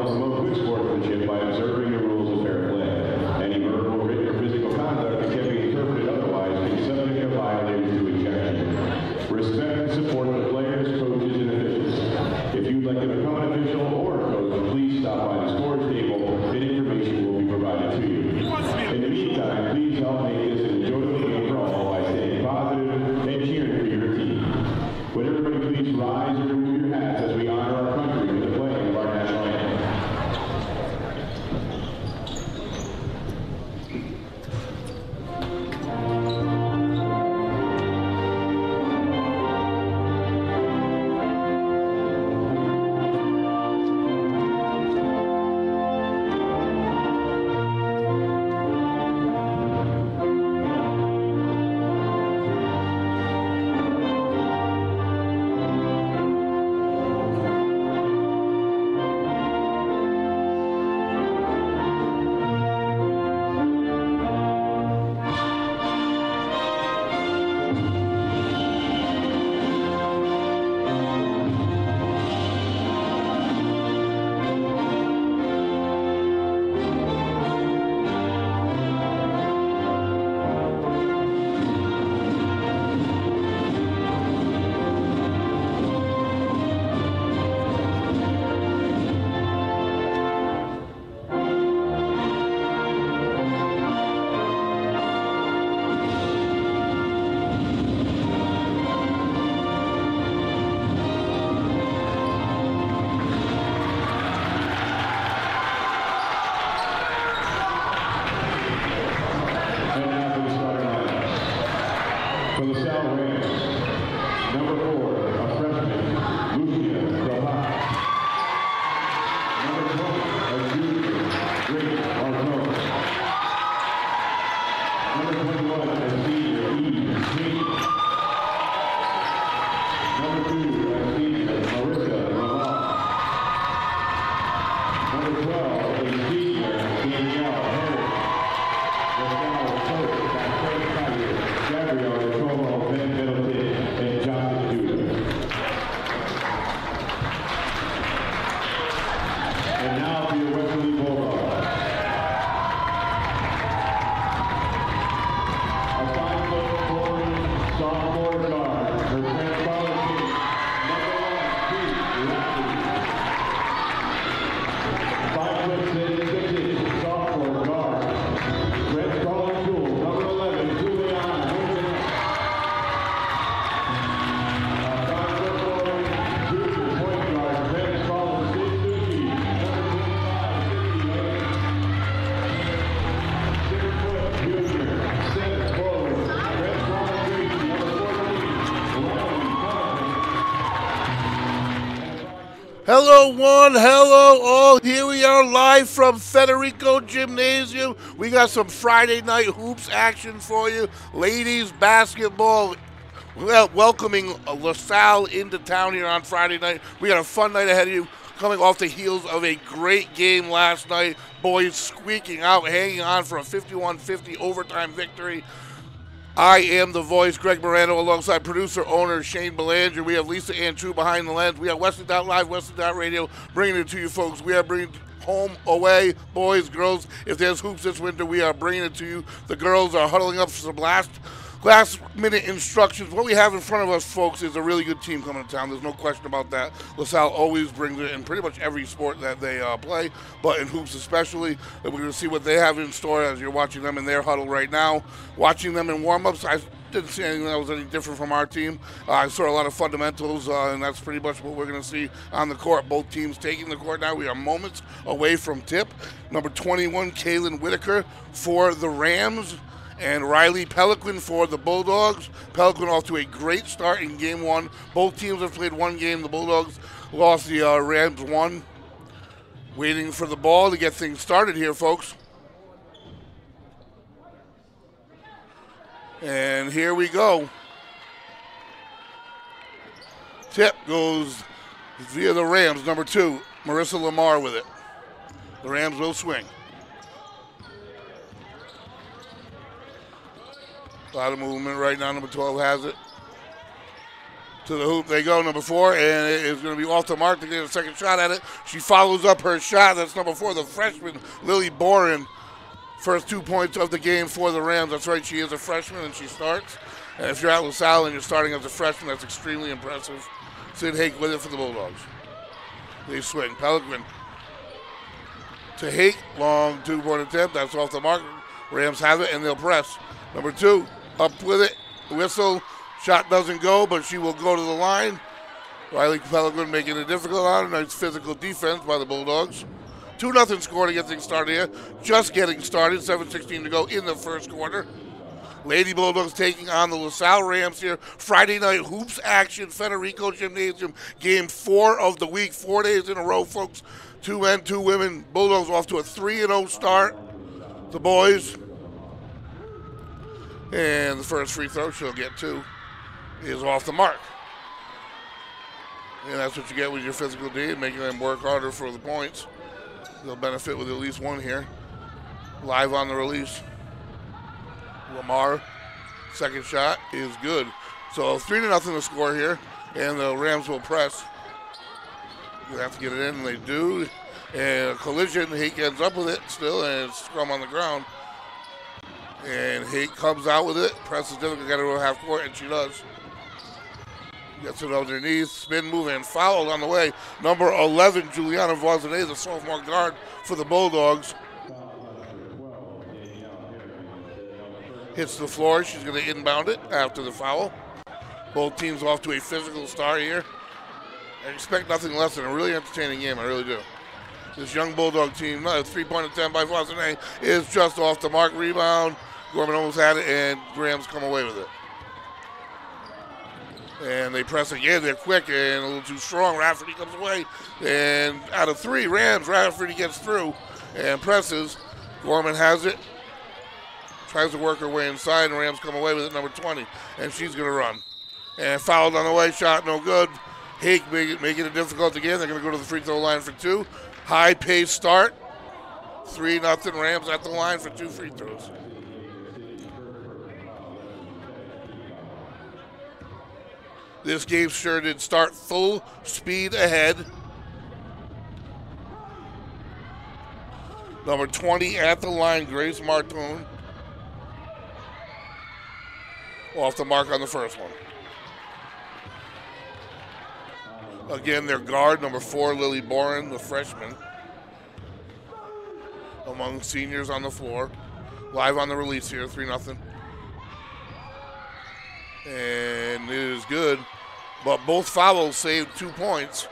help promote good sportsmanship by observing the rules of fair play. Any verbal, written, or physical conduct that can be interpreted otherwise can be subject to violators to ejection. Respect and support the players, coaches, and officials. If you'd like to become an official or a coach, please stop by the scores table and information will be provided to you. In the meantime, please help make this an enjoyable game for all by staying positive and cheering for your team. Would everybody please rise and remove your hats as we honor our country with the playing of our national anthem. For the Salle Rams, number 4, a freshman, Lucia Rojas. Number 20, a junior, Drake Marcos. Number 21, a senior, Eve King. Number 2, a senior, Marissa Rojas. Number 12, a senior, Danielle Harris. The Salle coach, Gabriel Romo, Ben Middleton, and Johnson Jr. And now for your Westerly Bulldogs. A 5'4" sophomore guard, her grandfather team, number 1, Pete Lappy. 5'6" sophomore guard, red calling tool, number 11, Juliana. Hello one, hello all. Here we are live from Federico Gymnasium. We got some Friday night hoops action for you. Ladies basketball, well, welcoming LaSalle into town here on Friday night. We got a fun night ahead of you, coming off the heels of a great game last night. Boys squeaking out, hanging on for a 51-50 overtime victory. I am the voice, Greg Morano, alongside producer, owner, Shane Belanger. We have Lisa Ann True behind the lens. We have Westerly.live, Westerly.radio, bringing it to you folks. We are bringing home, away, boys, girls. If there's hoops this winter, we are bringing it to you. The girls are huddling up for some last-minute instructions. What we have in front of us, folks, is a really good team coming to town. There's no question about that. LaSalle always brings it in pretty much every sport that they play, but in hoops especially. And we're going to see what they have in store as you're watching them in their huddle right now. Watching them in warm-ups, I didn't see anything that was any different from our team. I saw a lot of fundamentals, and that's pretty much what we're going to see on the court. Both teams taking the court now. We are moments away from tip. Number 21, Kaylin Whitaker for the Rams, and Riley Pelican for the Bulldogs. Pelican off to a great start in game one. Both teams have played one game. The Bulldogs lost, the Rams won. Waiting for the ball to get things started here, folks. And here we go. Tip goes via the Rams. Number 2, Marissa Lamar with it. The Rams will swing. A lot of movement right now. Number 12 has it. To the hoop they go, number 4, and it is going to be off the mark to get a second shot at it. She follows up her shot. That's number 4, the freshman, Lily Boren. First 2 points of the game for the Rams. That's right, she is a freshman, and she starts. And if you're at LaSalle and you're starting as a freshman, that's extremely impressive. Sid Hake with it for the Bulldogs. They swing. Pelican to Hake. Long 2-point attempt. That's off the mark. Rams have it, and they'll press. Number 2, up with it. Whistle. Shot doesn't go, but she will go to the line. Riley Pelican making it difficult on her. Nice physical defense by the Bulldogs. 2-0 score to get things started here. Just getting started. 7:16 to go in the first quarter. Lady Bulldogs taking on the LaSalle Rams here. Friday night hoops action. Federico Gymnasium. Game 4 of the week. 4 days in a row, folks. 2 men, 2 women. Bulldogs off to a 3-0 start. The boys. And the first free throw she'll get 2 is off the mark. And that's what you get with your physical D, making them work harder for the points. They'll benefit with at least 1 here. Live on the release. Lamar, second shot is good. So 3-0 to score here, and the Rams will press. You have to get it in, and they do. And a collision, Hake ends up with it still, and it's scrum on the ground. And Hake comes out with it, presses difficult, got to go half court, and she does. Gets it underneath, spin move, and fouled on the way. Number 11, Juliana Varsity, the sophomore guard for the Bulldogs. Hits the floor. She's going to inbound it after the foul. Both teams off to a physical start here. I expect nothing less than a really entertaining game. I really do. This young Bulldog team, a 3-point attempt by Varsity is just off the mark. Rebound. Gorman almost had it, and Rams come away with it. And they press again. They're quick and a little too strong. Rafferty comes away. And out of 3 Rams, Rafferty gets through and presses. Gorman has it. Tries to work her way inside, and Rams come away with it, number 20. And she's going to run. And fouled on the way. Shot no good. Hake making it difficult again. They're going to go to the free throw line for 2. High-paced start. 3-0 Rams at the line for 2 free throws. This game sure did start full speed ahead. Number 20 at the line, Grace Martone. Off the mark on the first one. Again, their guard, number 4, Lily Boren, the freshman. Among seniors on the floor. Live on the release here, 3-0. And it is good. But both fouls saved 2 points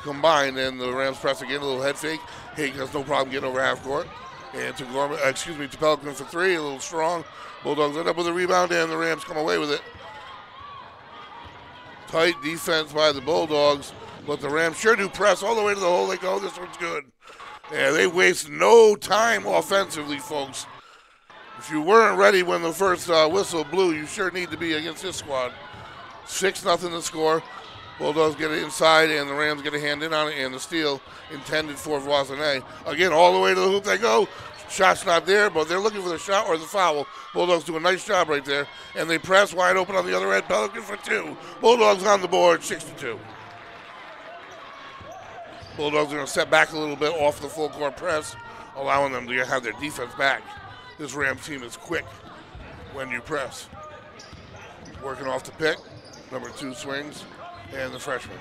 combined, and the Rams press again, a little head fake. Hake has no problem getting over half court. And to Gorman, to Pelican for 3, a little strong. Bulldogs end up with a rebound, and the Rams come away with it. Tight defense by the Bulldogs, but the Rams sure do press all the way to the hole. They go, this one's good. Yeah, they waste no time offensively, folks. If you weren't ready when the first whistle blew, you sure need to be against this squad. 6-0 to score. Bulldogs get it inside, and the Rams get a hand in on it, and the steal intended for Voisinay. Again, all the way to the hoop they go. Shot's not there, but they're looking for the shot or the foul. Bulldogs do a nice job right there, and they press wide open on the other end. Pelican for 2. Bulldogs on the board, 6-2. Bulldogs are going to step back a little bit off the full court press, allowing them to have their defense back. This Rams team is quick when you press. Working off the pick. Number 2 swings, and the freshman.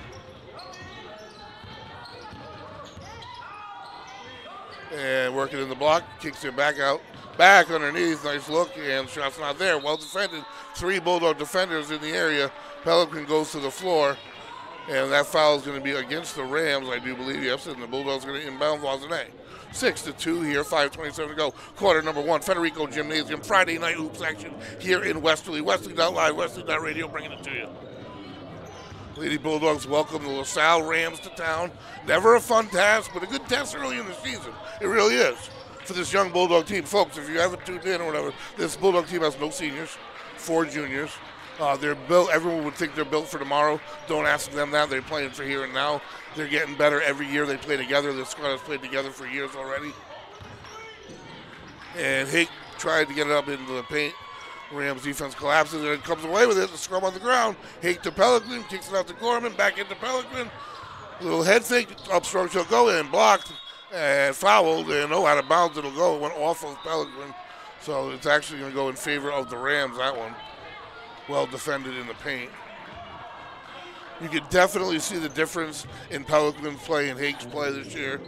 And working in the block, kicks it back out. Back underneath, nice look, and shot's not there. Well defended. 3 Bulldog defenders in the area. Pelican goes to the floor, and that foul is going to be against the Rams, I do believe. Yes, and the Bulldogs are going to inbound Varsity. 6-2 here, 5:27 to go. Quarter number 1, Federico Gymnasium, Friday night hoops action here in Westerly. Westerly.live, Westerly.radio, bringing it to you. Lady Bulldogs welcome the LaSalle Rams to town. Never a fun task, but a good test early in the season. It really is for this young Bulldog team. Folks, if you haven't tuned in or whatever, this Bulldog team has no seniors, 4 juniors. They're built. Everyone would think they're built for tomorrow. Don't ask them that. They're playing for here and now. They're getting better every year they play together. This squad has played together for years already. And Hake tried to get it up into the paint. Rams defense collapses and comes away with it. The scrum on the ground. Hake to Pelican, kicks it out to Gorman, back into Pelican. Little head fake, up strong, she'll go in, blocked and fouled, and out of bounds it'll go. It went off of Pelican, so it's actually going to go in favor of the Rams, that one. Well defended in the paint. You can definitely see the difference in Pelican's play and Hake's play this year.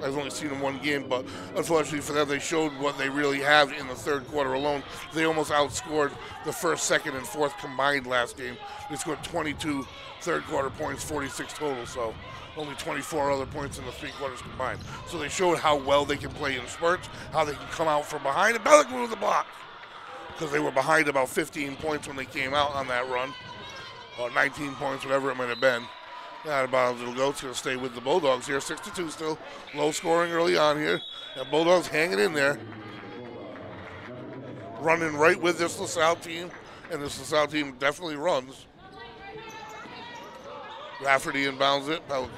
I've only seen them one game, but unfortunately for them, they showed what they really have in the third quarter alone. They almost outscored the first, second, and fourth combined last game. They scored 22 third quarter points, 46 total, so only 24 other points in the three quarters combined. So they showed how well they can play in spurts, how they can come out from behind, and Pelican with the block, because they were behind about 15 points when they came out on that run, or 19 points, whatever it might have been. Out of bounds it'll go. It's going to stay with the Bulldogs here. 6-2 still. Low scoring early on here. And Bulldogs hanging in there. Running right with this LaSalle team. And this LaSalle team definitely runs. Rafferty inbounds it. Pelican.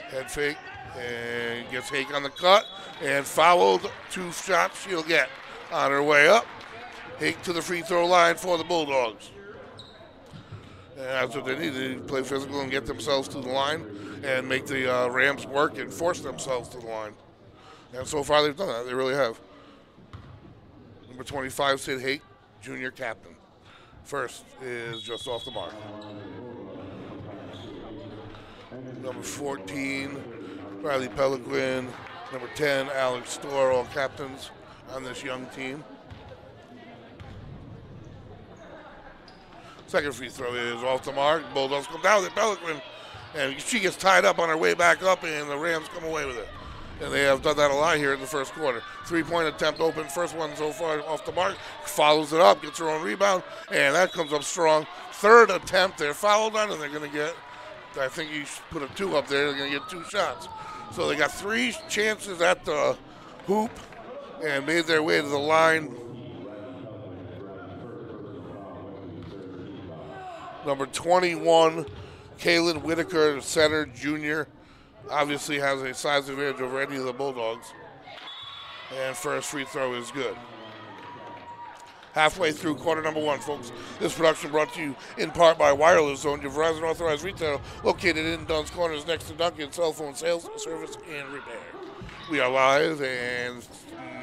Head fake. And gets Hake on the cut. And fouled. 2 shots she'll get on her way up. Hake to the free throw line for the Bulldogs. And that's what they need to play physical and get themselves to the line and make the Rams work and force themselves to the line. And so far they've done that. They really have. Number 25, Sid Hake, junior captain. First is just off the mark. Number 14, Riley Pelican. Number 10, Alex Storr, all captains on this young team. Second free throw is off the mark. Bulldogs come down with it. Pelican, and she gets tied up on her way back up, and the Rams come away with it. And they have done that a lot here in the first quarter. 3-point attempt open. First one so far off the mark. Follows it up, gets her own rebound, and that comes up strong. Third attempt, they're fouled on, and they're going to get, I think you should put a 2 up there. They're going to get 2 shots. So they got 3 chances at the hoop and made their way to the line. Number 21, Kaylin Whitaker, center, junior, obviously has a size advantage over any of the Bulldogs. And first free throw is good. Halfway through quarter number 1, folks. This production brought to you in part by Wireless Zone, your Verizon authorized retailer located in Dunn's Corners next to Duncan, cell phone sales, service, and repair. We are live and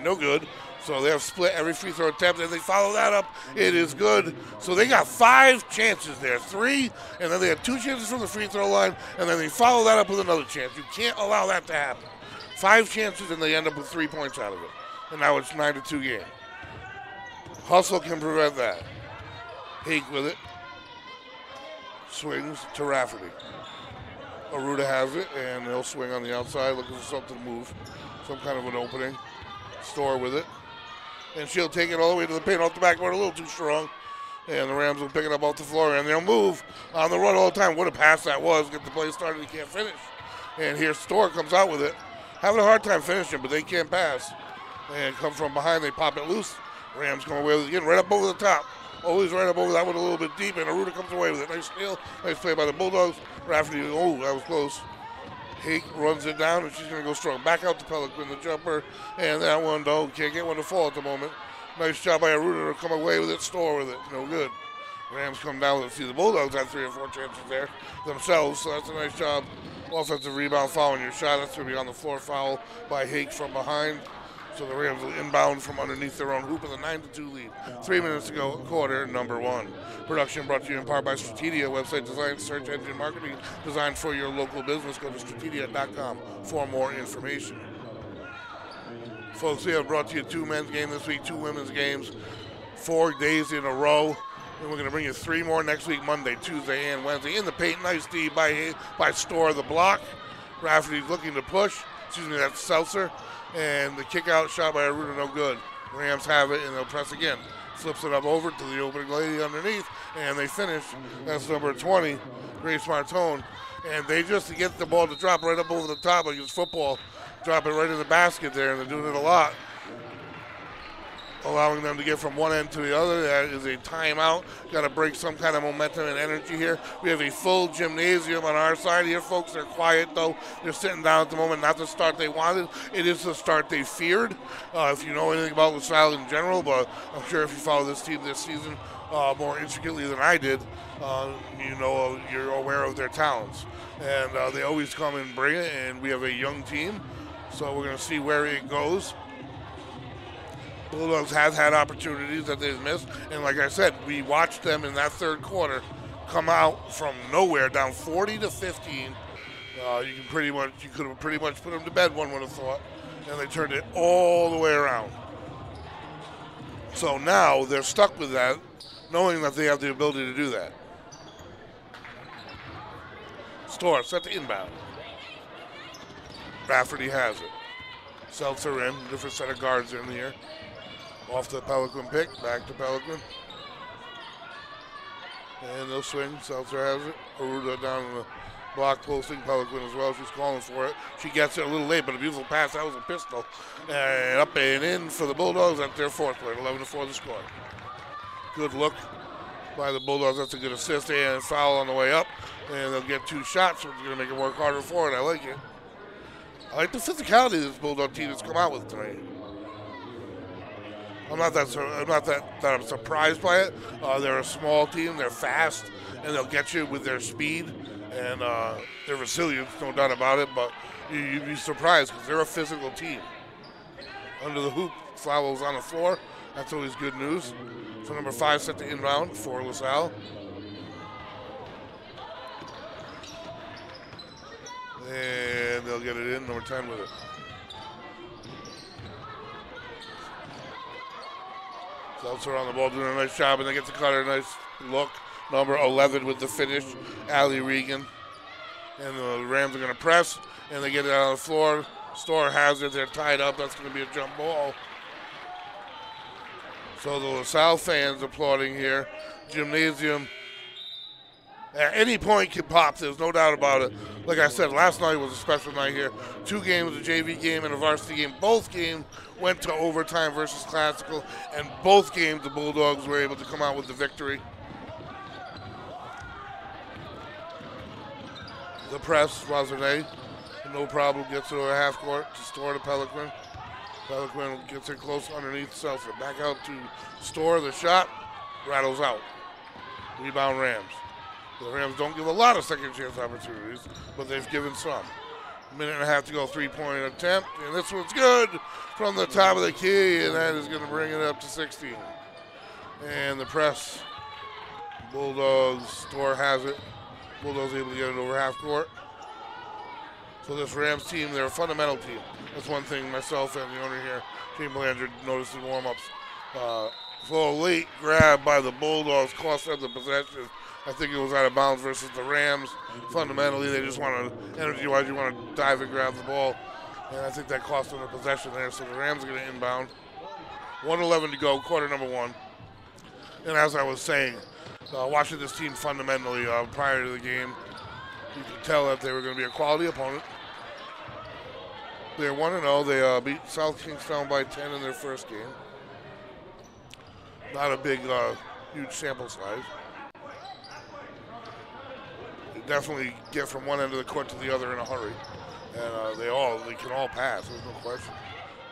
no good. So they have split every free throw attempt, and they follow that up. It is good. So they got 5 chances there, 3, and then they had 2 chances from the free throw line, and then they follow that up with another chance. You can't allow that to happen. 5 chances, and they end up with 3 points out of it. And now it's 9-2 game. Hustle can prevent that. Hake with it. Swings to Rafferty. Aruda has it, and they'll swing on the outside, looking for something to move. Some kind of an opening. Storr with it. And she'll take it all the way to the paint off the backboard, a little too strong. And the Rams will pick it up off the floor, and they'll move on the run all the time. What a pass that was. Get the play started, he can't finish. And here Storr comes out with it. Having a hard time finishing, but they can't pass. And come from behind, they pop it loose. Rams come away with it again, right up over the top. Always right up over that one a little bit deep, and Aruda comes away with it. Nice steal, nice play by the Bulldogs. Rafferty, oh, that was close. Hake runs it down, and she's going to go strong. Back out to Pelican, the jumper, and that one, though, can't get one to fall at the moment. Nice job by Aruda to come away with it, Storr with it. No good. Rams come down with it. See, the Bulldogs had 3 or 4 chances there themselves, so that's a nice job. Offensive rebound following your shot. That's going to be on the floor foul by Hake from behind. So the Rams will inbound from underneath their own hoop with a 9-2 lead. 3 minutes to go, quarter number 1. Production brought to you in part by Strategia, website design, search engine marketing designed for your local business. Go to strategia.com for more information. Folks, we have brought to you 2 men's games this week, 2 women's games, 4 days in a row. And we're going to bring you 3 more next week, Monday, Tuesday, and Wednesday. In the paint, nice D by Storr, the block. Rafferty's looking to push. Excuse me, that's Seltzer. And the kick out shot by Aruda, no good. Rams have it, and they'll press again. Flips it up over to the opening lady underneath, and they finish. That's number 20, Grace Martone. And they just get the ball to drop right up over the top like it's football. Drop it right in the basket there, and they're doing it a lot. allowing them to get from one end to the other. That is a timeout. Got to break some kind of momentum and energy here. We have a full gymnasium on our side here, folks. They're quiet, though. They're sitting down at the moment. Not the start they wanted. It is the start they feared, if you know anything about LaSalle in general. But I'm sure if you follow this team this season more intricately than I did, you know, you're aware of their talents. And they always come and bring it, and we have a young team. So we're going to see where it goes. Bulldogs have had opportunities that they've missed, and like I said, we watched them in that third quarter come out from nowhere, down 40-15. You could have pretty much put them to bed, one would have thought, and they turned it all the way around. So now they're stuck with that, knowing that they have the ability to do that. Storr set to inbound. Rafferty has it. Seltzer in, different set of guards in here. Off the Pelican pick, back to Pelican. And they'll swing. Seltzer has it. Aruda down in the block posting. Pelican as well. She's calling for it. She gets it a little late, but a beautiful pass. That was a pistol. And up and in for the Bulldogs at their fourth point. 11-4 the score. Good look by the Bulldogs. That's a good assist and foul on the way up. And they'll get 2 shots, which is going to make it work harder for it. I like it. I like the physicality this Bulldog team has come out with tonight. I'm not that I'm surprised by it. They're a small team. They're fast, and they'll get you with their speed and their resilience, no doubt about it. But you'd be surprised because they're a physical team. Under the hoop, fouls on the floor. That's always good news. So number 5 set to inbound for LaSalle. And they'll get it in, number 10 with it. Seltzer on the ball doing a nice job, and they get to Cutter. Nice look. Number 11 with the finish, Allie Regan. And the Rams are going to press, and they get it out on the floor. Storr has it. They're tied up. That's going to be a jump ball. So the LaSalle fans applauding here. Gymnasium at any point can pop. There's no doubt about it. Like I said, last night was a special night here. 2 games, a JV game and a varsity game. Both games went to overtime versus Classical, and both games the Bulldogs were able to come out with the victory. The press, Rosanet, no problem, gets it over half court to Storr to Pelican. Pelican gets it close underneath Seltzer. Back out to Storr, the shot, rattles out. Rebound Rams. The Rams don't give a lot of second chance opportunities, but they've given some. A minute and a half to go, 3-point attempt, and this one's good from the top of the key, and that is going to bring it up to 16. And the press, Bulldogs, Storr has it. Bulldogs able to get it over half court. So this Rams team, they're a fundamental team. That's one thing myself and the owner here, Shane Belanger, noticed in warm-ups. So late grab by the Bulldogs cost them the possession. I think it was out of bounds versus the Rams. Fundamentally, they just want to, energy-wise, you want to dive and grab the ball. And I think that cost them the possession there. So the Rams are going to inbound. 1:11 to go, quarter number 1. And as I was saying, watching this team fundamentally prior to the game, you could tell that they were going to be a quality opponent. They're 1-0. They beat South Kingstown by 10 in their first game. Not a big, huge sample size. Definitely get from one end of the court to the other in a hurry, and they can all pass. There's no question.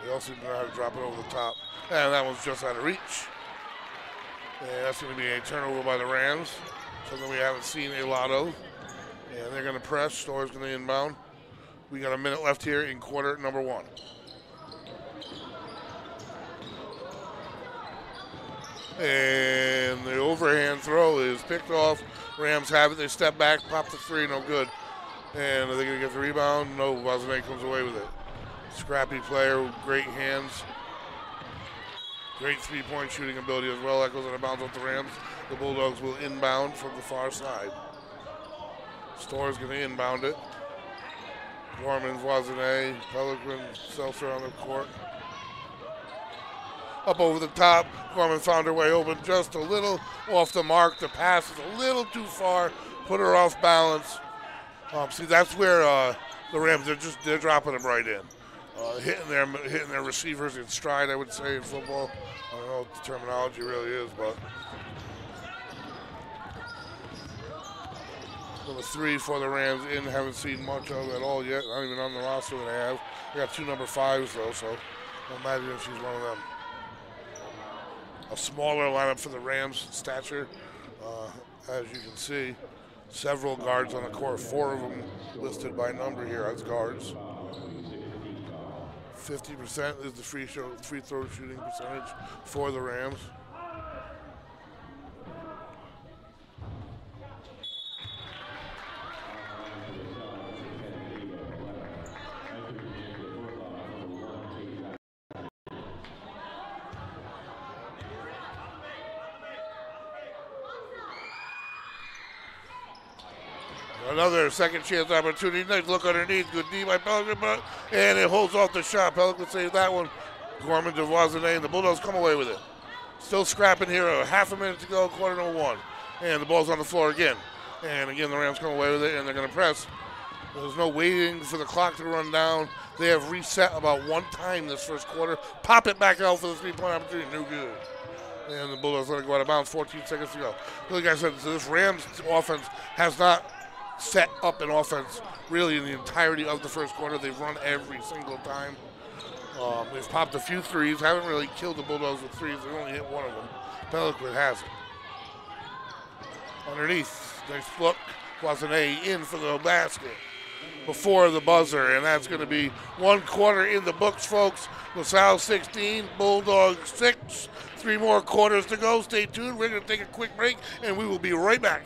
They also know how to drop it over the top, and that one's just out of reach. And that's going to be a turnover by the Rams, something we haven't seen a lot of. And they're going to press. Storr's going to inbound. We got a minute left here in quarter number 1. And the overhand throw is picked off. Rams have it. They step back, pop the 3, no good. And are they going to get the rebound? No, Varsity comes away with it. Scrappy player, great hands. Great 3-point shooting ability as well. That goes out of bounds with the Rams. The Bulldogs will inbound from the far side. Storr's going to inbound it. Gorman, Voisinet, Pelican, Seltzer on the court. Up over the top. Gorman found her way open just a little off the mark. The pass is a little too far. Put her off balance. See, that's where the Rams, they're dropping them right in. hitting their receivers in stride, I would say, in football. I don't know what the terminology really is, but number 3 for the Rams in, haven't seen much of at all yet. Not even on the roster that I have. They got 2 number 5s though, so I imagine she's one of them. A smaller lineup for the Rams stature, as you can see. Several guards on the court, 4 of them listed by number here as guards. 50% is the free throw shooting percentage for the Rams. Another second chance opportunity. Nice look underneath. Good D by Pelican, and it holds off the shot. Pelican saves that one. Gorman to Voisinay, and the Bulldogs come away with it. Still scrapping here. A half a minute to go, 1:15. And the ball's on the floor again. And again, the Rams come away with it, and they're going to press. There's no waiting for the clock to run down. They have reset about 1 time this first quarter. Pop it back out for the 3-point opportunity. No good. And the Bulldogs let it go out of bounds. 14 seconds to go. Like I said, this Rams offense has not set up an offense really in the entirety of the first quarter. They've run every single time. They've popped a few threes. Haven't really killed the Bulldogs with threes. They've only hit 1 of them. Pelican has it. Underneath, nice look. Voisinay in for the basket before the buzzer, and that's going to be 1 quarter in the books, folks. LaSalle 16, Bulldogs 6. 3 more quarters to go. Stay tuned. We're going to take a quick break, and we will be right back.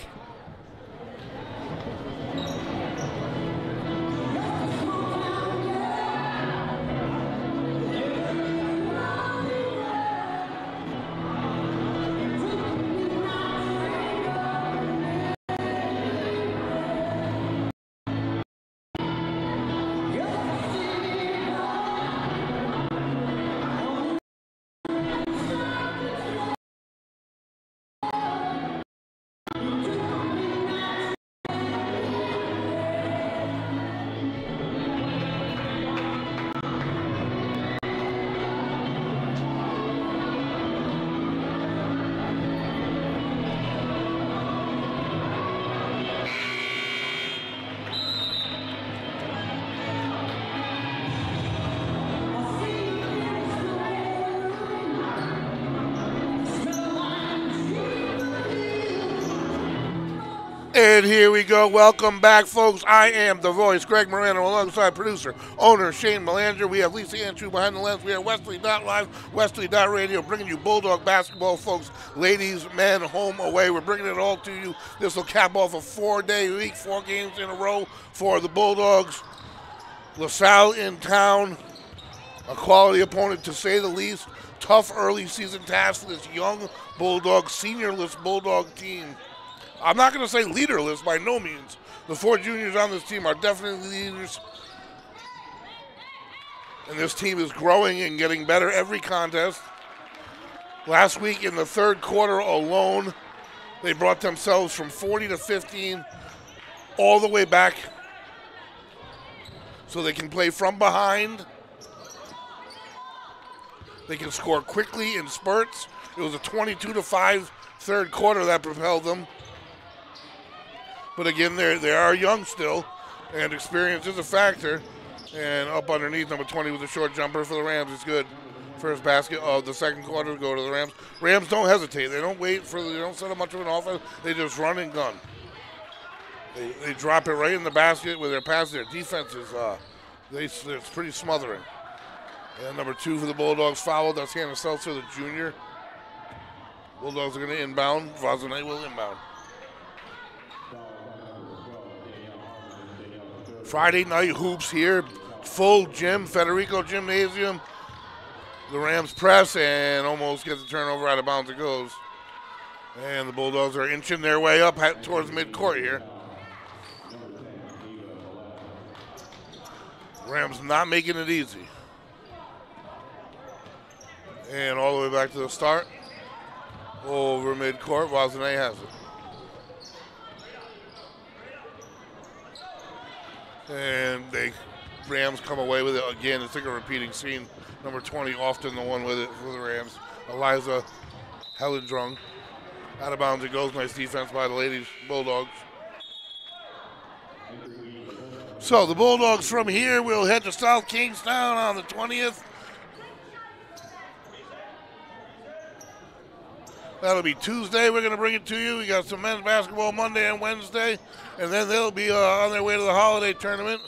And here we go. Welcome back, folks. I am the voice, Greg Morano, alongside producer, owner, Shane Melanger. We have Lisa Andrew behind the lens. We are Westerly.live, Westerly.radio, bringing you Bulldog basketball, folks. Ladies, men, home, away. We're bringing it all to you. This will cap off a 4-day week, 4 games in a row for the Bulldogs. LaSalle in town. A quality opponent, to say the least. Tough early season task for this young Bulldog, seniorless Bulldog team. I'm not going to say leaderless by no means. The 4 juniors on this team are definitely leaders. And this team is growing and getting better every contest. Last week in the 3rd quarter alone, they brought themselves from 40 to 15 all the way back so they can play from behind. They can score quickly in spurts. It was a 22-5 3rd quarter that propelled them. But again, they are young still, and experience is a factor. And up underneath, number 20 with a short jumper for the Rams is good. First basket of the 2nd quarter to go to the Rams. Rams don't hesitate. They don't wait they don't set up much of an offense. They just run and gun. They drop it right in the basket with their pass. Their defense is it's pretty smothering. And number 2 for the Bulldogs fouled. That's Hannah Seltzer, the junior. Bulldogs are going to inbound. Voisinay will inbound. Friday night hoops here, full gym, Federico Gymnasium. The Rams press and almost get the turnover, out of bounds it goes. And the Bulldogs are inching their way up towards midcourt here. Rams not making it easy. And all the way back to the start. Over midcourt, Voisinay has it. And they Rams come away with it again. It's like a repeating scene. Number 20, often the one with it for the Rams. Eliza Hellendrung. Out of bounds it goes. Nice defense by the ladies, Bulldogs. So the Bulldogs from here will head to South Kingstown on the 20th. That'll be Tuesday. We're going to bring it to you. We got some men's basketball Monday and Wednesday. And then they'll be on their way to the holiday tournament.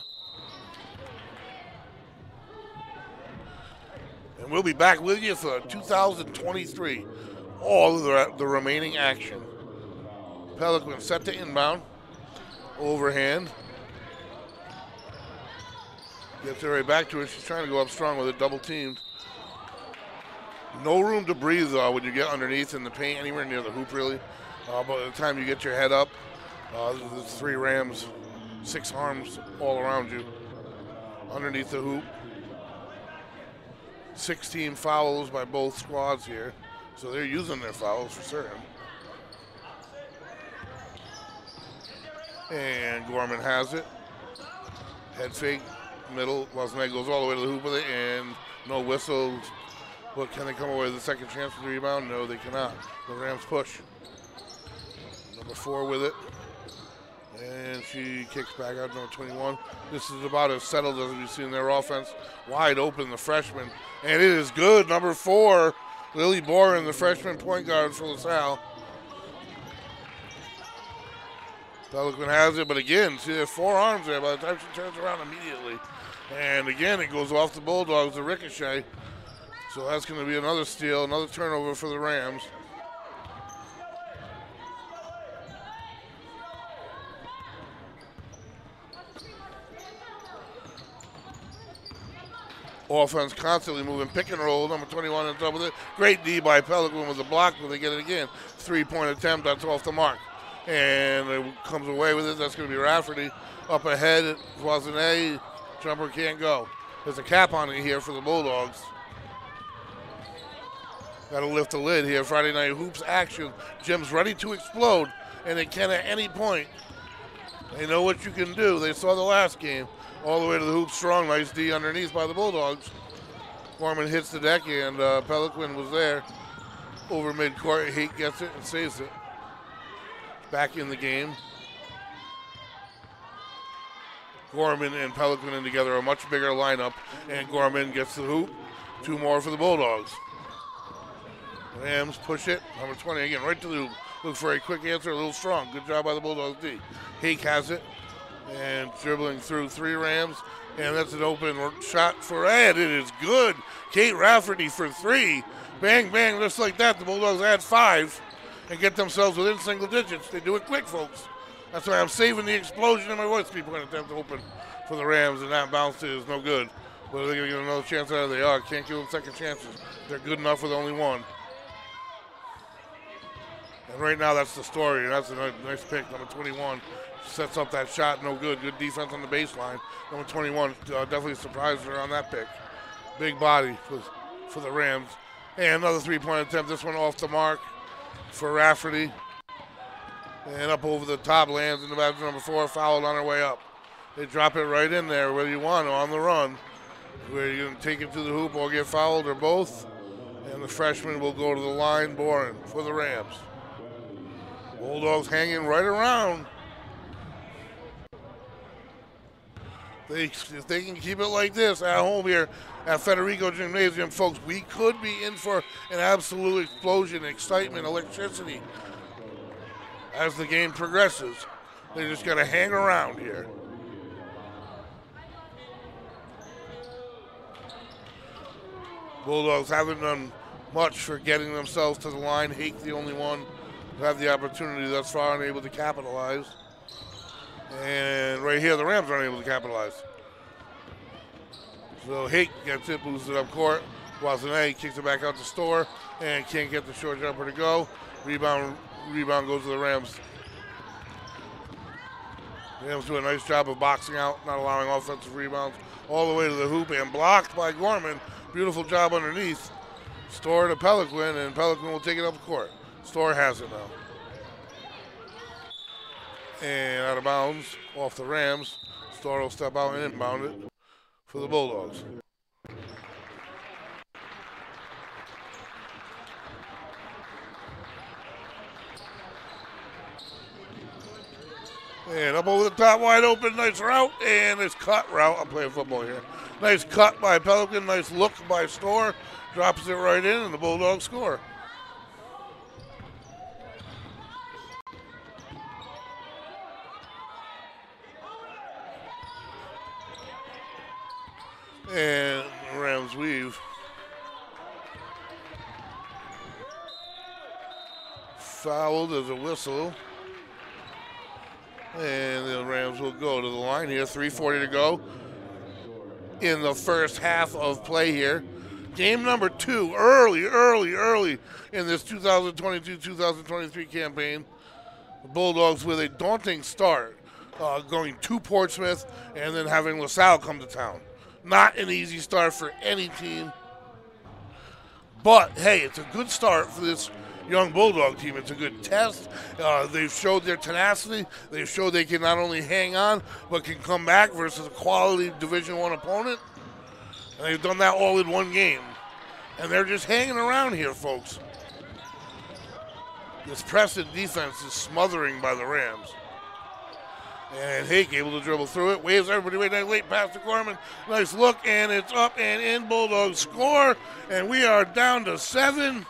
And we'll be back with you for 2023. All of the remaining action. Pelican set to inbound. Overhand. Gets it right back to her. She's trying to go up strong with it, double teamed. No room to breathe, though, when you get underneath in the paint, anywhere near the hoop, really. By the time you get your head up, there's 3 Rams, 6 arms all around you, underneath the hoop. 16 fouls by both squads here, so they're using their fouls for certain. And Gorman has it. Head fake, middle. Wozniak goes all the way to the hoop with it, and no whistles. But can they come away with a second chance for the rebound? No, they cannot. The Rams push. Number 4 with it. And she kicks back out, number 21. This is about as settled as we've seen their offense. Wide open, the freshman. And it is good. Number 4, Lily Boren, the freshman point guard for LaSalle. Pelican has it, but again, see, there's 4 arms there by the time she turns around immediately. And again, it goes off the Bulldogs, the ricochet. So that's going to be another steal, another turnover for the Rams. Offense constantly moving, pick and roll, number 21 on top of it. Great D by Pelican with the block, but they get it again. 3-point attempt, that's off the mark. And it comes away with it, that's going to be Rafferty. Up ahead, Voisinay, jumper can't go. There's a cap on it here for the Bulldogs. Got to lift the lid here. Friday Night Hoops action. Jim's ready to explode, and they can at any point. They know what you can do. They saw the last game. All the way to the hoop strong. Nice D underneath by the Bulldogs. Gorman hits the deck, and Pelican was there. Over midcourt. Haight gets it and saves it. Back in the game. Gorman and Pelican in together, a much bigger lineup, and Gorman gets the hoop. 2 more for the Bulldogs. Rams push it. Number 20 again, right to the hoop. Look for a quick answer, a little strong. Good job by the Bulldogs D. Hake has it. And dribbling through 3 Rams. And that's an open shot for Ed. It is good. Kate Rafferty for 3. Bang, bang, just like that. The Bulldogs add 5 and get themselves within single digits. They do it quick, folks. That's why I'm saving the explosion in my voice. People are going to attempt to open for the Rams, and that bounce is no good. But are they going to get another chance out of it? They are. Can't give them second chances. They're good enough with only 1. And right now, that's the story, and that's a nice pick. Number 21 sets up that shot, no good. Good defense on the baseline. Number 21 definitely surprised her on that pick. Big body for the Rams. And another 3-point attempt. This one off the mark for Rafferty. And up over the top, lands in the back. Number 4 fouled on her way up. They drop it right in there where you want, on the run. Where you're going to take it to the hoop or get fouled or both. And the freshman will go to the line, Boren, for the Rams. Bulldogs hanging right around. If they can keep it like this at home here at Federico Gymnasium, folks, we could be in for an absolute explosion, excitement, electricity as the game progresses. They just got to hang around here. Bulldogs haven't done much for getting themselves to the line. Hake the only one who had the opportunity thus far and able to capitalize. And right here, the Rams aren't able to capitalize. So Hake gets it, boosts it up court. Voisinay kicks it back out the store and can't get the short jumper to go. Rebound goes to the Rams. Rams do a nice job of boxing out, not allowing offensive rebounds. All the way to the hoop and blocked by Gorman. Beautiful job underneath. Store to Pelican, and Pelican will take it up the court. Store has it now. And out of bounds, off the Rams. Store will step out and inbound it. for the Bulldogs. And up over the top, wide open, nice route, and it's cut route. I'm playing football here. Nice cut by Pelican, nice look by Storr. Drops it right in, and the Bulldogs score. And Rams weave. Fouled as a whistle. And the Rams will go to the line here. 3:40 to go in the first half of play here. Game number 2, early in this 2022-2023 campaign. The Bulldogs with a daunting start, going to Portsmouth and then having LaSalle come to town. Not an easy start for any team. But, hey, it's a good start for this young Bulldog team. It's a good test. They've showed their tenacity. They've showed they can not only hang on, but can come back versus a quality Division I opponent. And they've done that all in one game. And they're just hanging around here, folks. This Preston defense is smothering by the Rams. And Hake able to dribble through it. Waves everybody way down late pass to Gorman. Nice look, and it's up and in. Bulldogs score. And we are down to 7.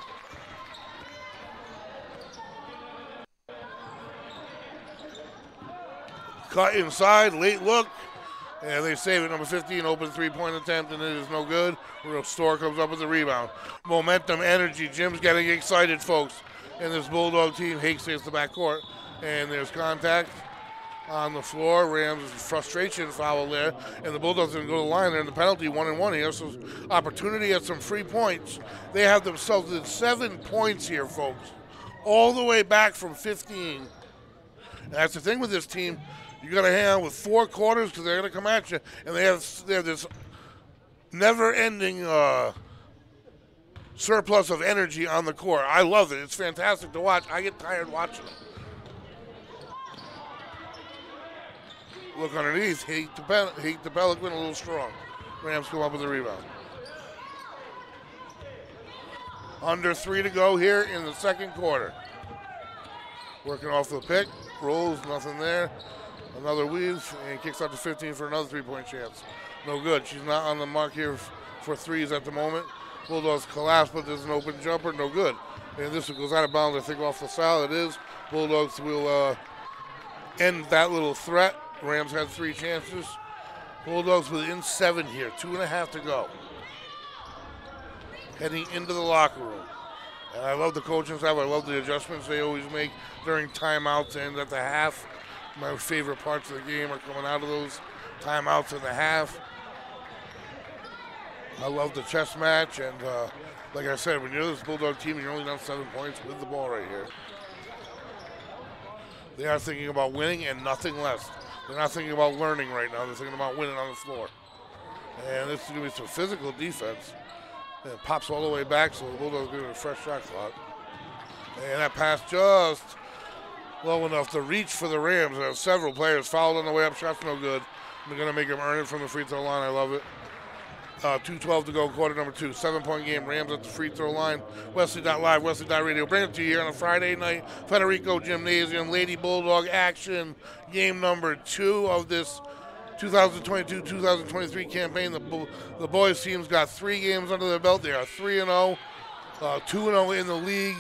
Cut inside, late look. And they save it. Number 15, open three-point attempt, and it is no good. Storr comes up with the rebound. Momentum, energy. Jim's getting excited, folks. And this Bulldog team, Hake stays the backcourt. And there's contact on the floor. Rams frustration foul there. And the Bulldogs are going to go to the line. They're in the penalty 1-1 here. So opportunity at some free points. They have themselves in 7 points here, folks. All the way back from 15. And that's the thing with this team. You got to hang on with 4 quarters because they're going to come at you. And they have this never-ending surplus of energy on the court. I love it. It's fantastic to watch. I get tired watching it. Look underneath. Hate the Pelican a little strong. Rams come up with the rebound. Under 3 to go here in the second quarter. Working off the pick. Rolls, nothing there. Another weave, and kicks out to 15 for another three-point chance. No good. She's not on the mark here for threes at the moment. Bulldogs collapse, but there's an open jumper. No good. And this one goes out of bounds, I think, off the foul. It is. Bulldogs will end that little threat. Rams had 3 chances. Bulldogs within 7 here. 2.5 to go. Heading into the locker room. And I love the coaching staff. I love the adjustments they always make during timeouts and at the half. My favorite parts of the game are coming out of those timeouts in the half. I love the chess match, and like I said, when you're this Bulldog team, you're only down 7 points with the ball right here. They are thinking about winning and nothing less. They're not thinking about learning right now. They're thinking about winning on the floor. And this is going to be some physical defense. And it pops all the way back, so the Bulldogs get a fresh shot clock. And that pass just low enough to reach for the Rams. There are several players fouled on the way up. Shots no good. They're going to make them earn it from the free throw line. I love it. 2:12 to go, quarter number 2. 7-point game. Rams at the free throw line. Westerly.live, Westerly.radio. Bring it to you here on a Friday night. Federico Gymnasium. Lady Bulldog action. Game number 2 of this 2022-2023 campaign. The boys team's got 3 games under their belt. They are 3-0. 2-0 in the league.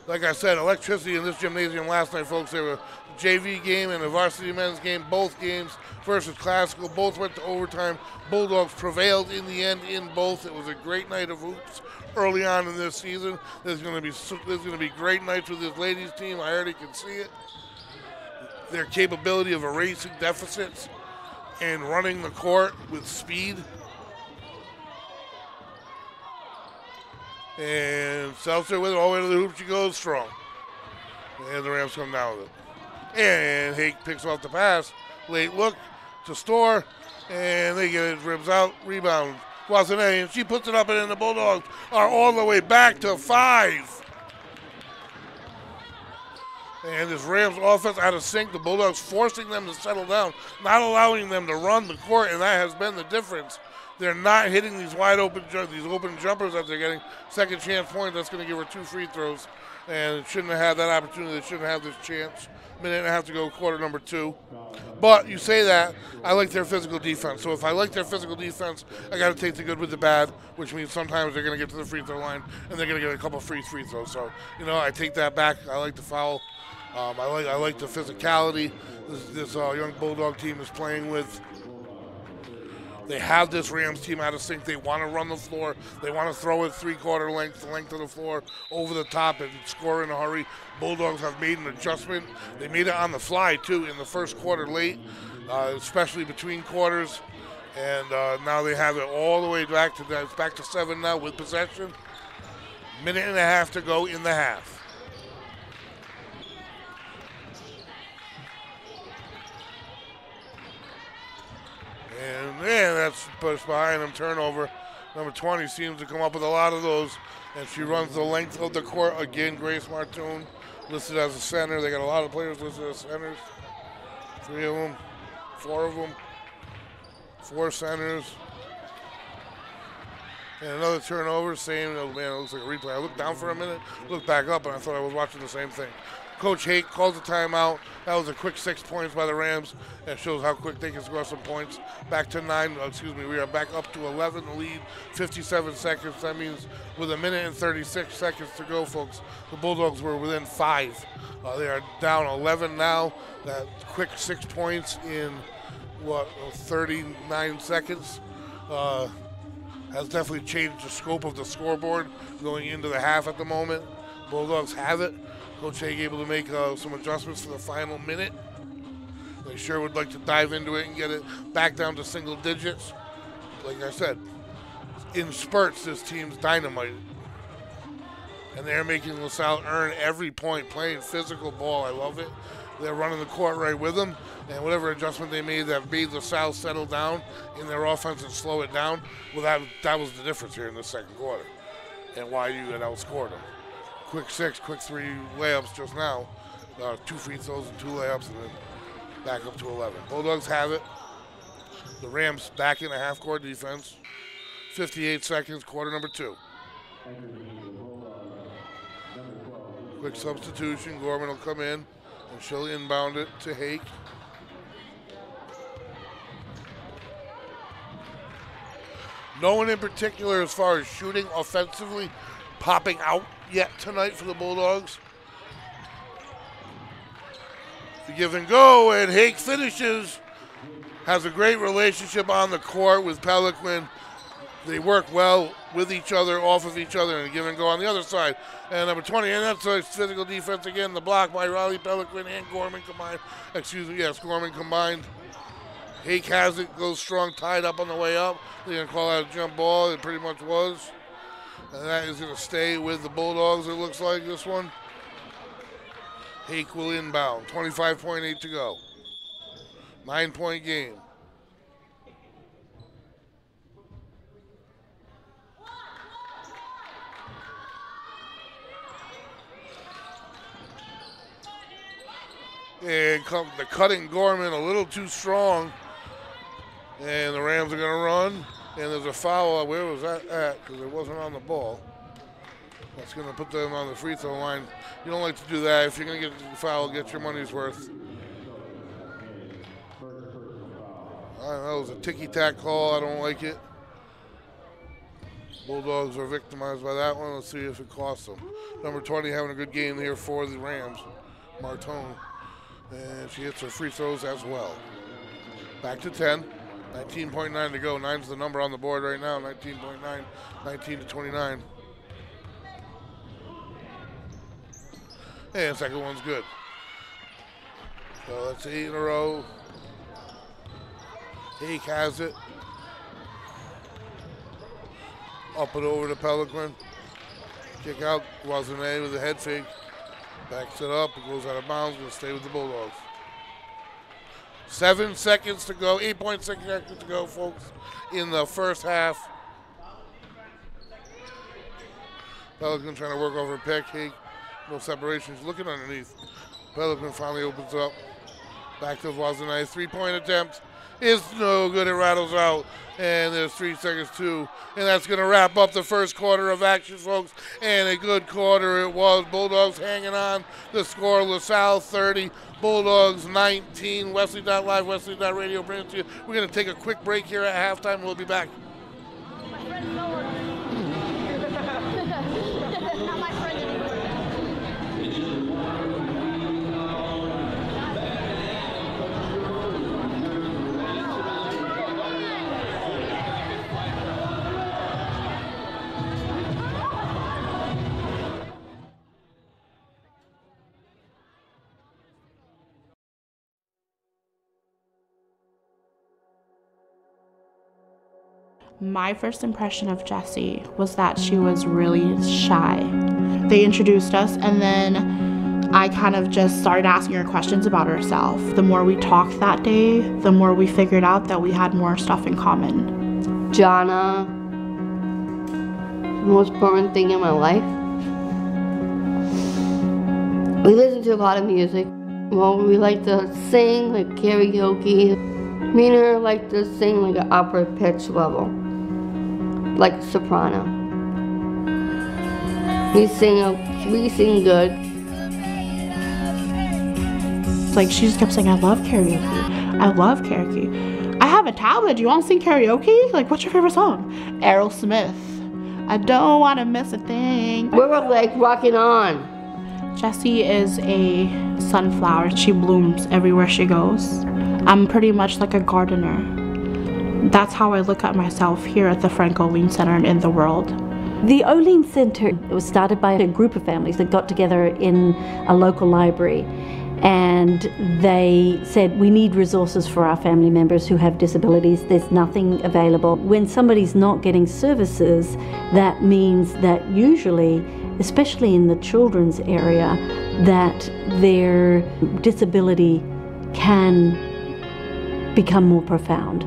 Like I said, electricity in this gymnasium last night, folks. They were a JV game and a varsity men's game. Both games versus classical. Both went to overtime. Bulldogs prevailed in the end in both. It was a great night of hoops early on in this season. There's going to be great nights with this ladies team. I already can see it. Their capability of erasing deficits and running the court with speed. And Seltzer with it all the way to the hoop. She goes strong. And the Rams come down with it. And Hake picks off the pass. Late look to Storr. And they get it, ribs out, rebound. Wasane, and she puts it up, and then the Bulldogs are all the way back to 5. And this Rams offense out of sync. The Bulldogs forcing them to settle down, not allowing them to run the court, and that has been the difference. They're not hitting these wide open, these open jumpers that they're getting. Second chance point, that's going to give her 2 free throws. And it shouldn't have had that opportunity. They shouldn't have this chance. Minute and a half to go, quarter number 2. But you say that, I like their physical defense. So if I like their physical defense, I got to take the good with the bad, which means sometimes they're going to get to the free throw line and they're going to get a couple free throws. So, I take that back. I like the foul. I like the physicality this young Bulldog team is playing with. They have this Rams team out of sync. They want to run the floor. They want to throw it 3/4 length, the length of the floor, over the top and score in a hurry. Bulldogs have made an adjustment. They made it on the fly, too, in the first quarter late, especially between quarters. And now they have it all the way back to that. It's back to 7 now with possession. Minute and a half to go in the half. And man, that's pushed behind him. Turnover. Number 20 seems to come up with a lot of those. And she runs the length of the court again. Grace Martoon listed as a center. They got a lot of players listed as centers. 3 of them, 4 of them, 4 centers. And another turnover. Same, oh man, it looks like a replay. I looked down for a minute, looked back up, and I thought I was watching the same thing. Coach Hake calls a timeout. That was a quick 6 points by the Rams. That shows how quick they can score some points. Back to 9, we are back up to 11 lead, 57 seconds. That means with a minute and 36 seconds to go, folks, the Bulldogs were within 5. They are down 11 now. That quick 6 points in, 39 seconds has definitely changed the scope of the scoreboard going into the half at the moment. Bulldogs have it. Coach Hake able to make some adjustments for the final minute. They sure would like to dive into it and get it back down to single digits. Like I said, in spurts, this team's dynamite. And they're making LaSalle earn every point, playing physical ball. I love it. They're running the court right with them. And whatever adjustment they made that made LaSalle settle down in their offense and slow it down, well, that was the difference here in the second quarter. And why you had outscored them. Quick 6, quick 3 layups just now. 2 free throws and 2 layups, and then back up to 11. Bulldogs have it. The Rams back in a half-court defense. 58 seconds, quarter number 2. Quick substitution. Gorman will come in, and she'll inbound it to Hake. No one in particular as far as shooting offensively popping out yet tonight for the Bulldogs. The give and go, and Hake finishes. Has a great relationship on the court with Pelican. They work well with each other, off of each other, and give and go on the other side. And number 20, and that's a physical defense again. The block by Riley Pelican and Gorman combined. Gorman combined. Hake has it, goes strong, tied up on the way up. They're going to call out a jump ball. It pretty much was. And that is going to stay with the Bulldogs, it looks like, this one. Hake will inbound. 25.8 to go. 9-point game. And the cutting Gorman a little too strong. And the Rams are going to run. And there's a foul. Where was that at? Because it wasn't on the ball. That's going to put them on the free throw line. You don't like to do that. If you're going to get the foul, get your money's worth. That was a ticky-tack call. I don't like it. Bulldogs are victimized by that one. Let's see if it costs them. Number 20 having a good game here for the Rams. Martone. And she hits her free throws as well. Back to 10. 19.9 to go. 9's the number on the board right now. 19.9. 19 to 29. And second one's good. So that's 8 in a row. Hake has it. Up and over to Pelican. Kick out. Guazanet with a head fake. Backs it up. It goes out of bounds. Going to stay with the Bulldogs. 7 seconds to go. 8.6 seconds to go, folks, in the first half. Pelican trying to work over a pick. Hake, no separation. He's looking underneath. Pelican finally opens up. Back to Varsity. 3-point attempt is no good. It rattles out. And there's 3 seconds too. And that's going to wrap up the first quarter of action, folks. And a good quarter it was. Bulldogs hanging on. The score, LaSalle 30, Bulldogs 19. Westerly.live, Westerly.radio brings it to you. We're going to take a quick break here at halftime. We'll be back. Not my friend anymore. My first impression of Jessie was that she was really shy. They introduced us, and then I kind of just started asking her questions about herself. The more we talked that day, the more we figured out that we had more stuff in common. Jana, the most important thing in my life. We listen to a lot of music. Well, we like to sing, like karaoke. Me and her like to sing like an upper pitch level, like soprano. We sing good. It's like she just kept saying, I love karaoke. I love karaoke. I have a tablet. Do you want to sing karaoke? Like, what's your favorite song? Aerosmith. I don't want to miss a thing. We were like rocking on. Jessie is a sunflower. She blooms everywhere she goes. I'm pretty much like a gardener. That's how I look at myself here at the Frank Olin Center and in the world. The Olin Center was started by a group of families that got together in a local library, and they said, we need resources for our family members who have disabilities. There's nothing available. When somebody's not getting services, that means that usually, especially in the children's area, that their disability can become more profound.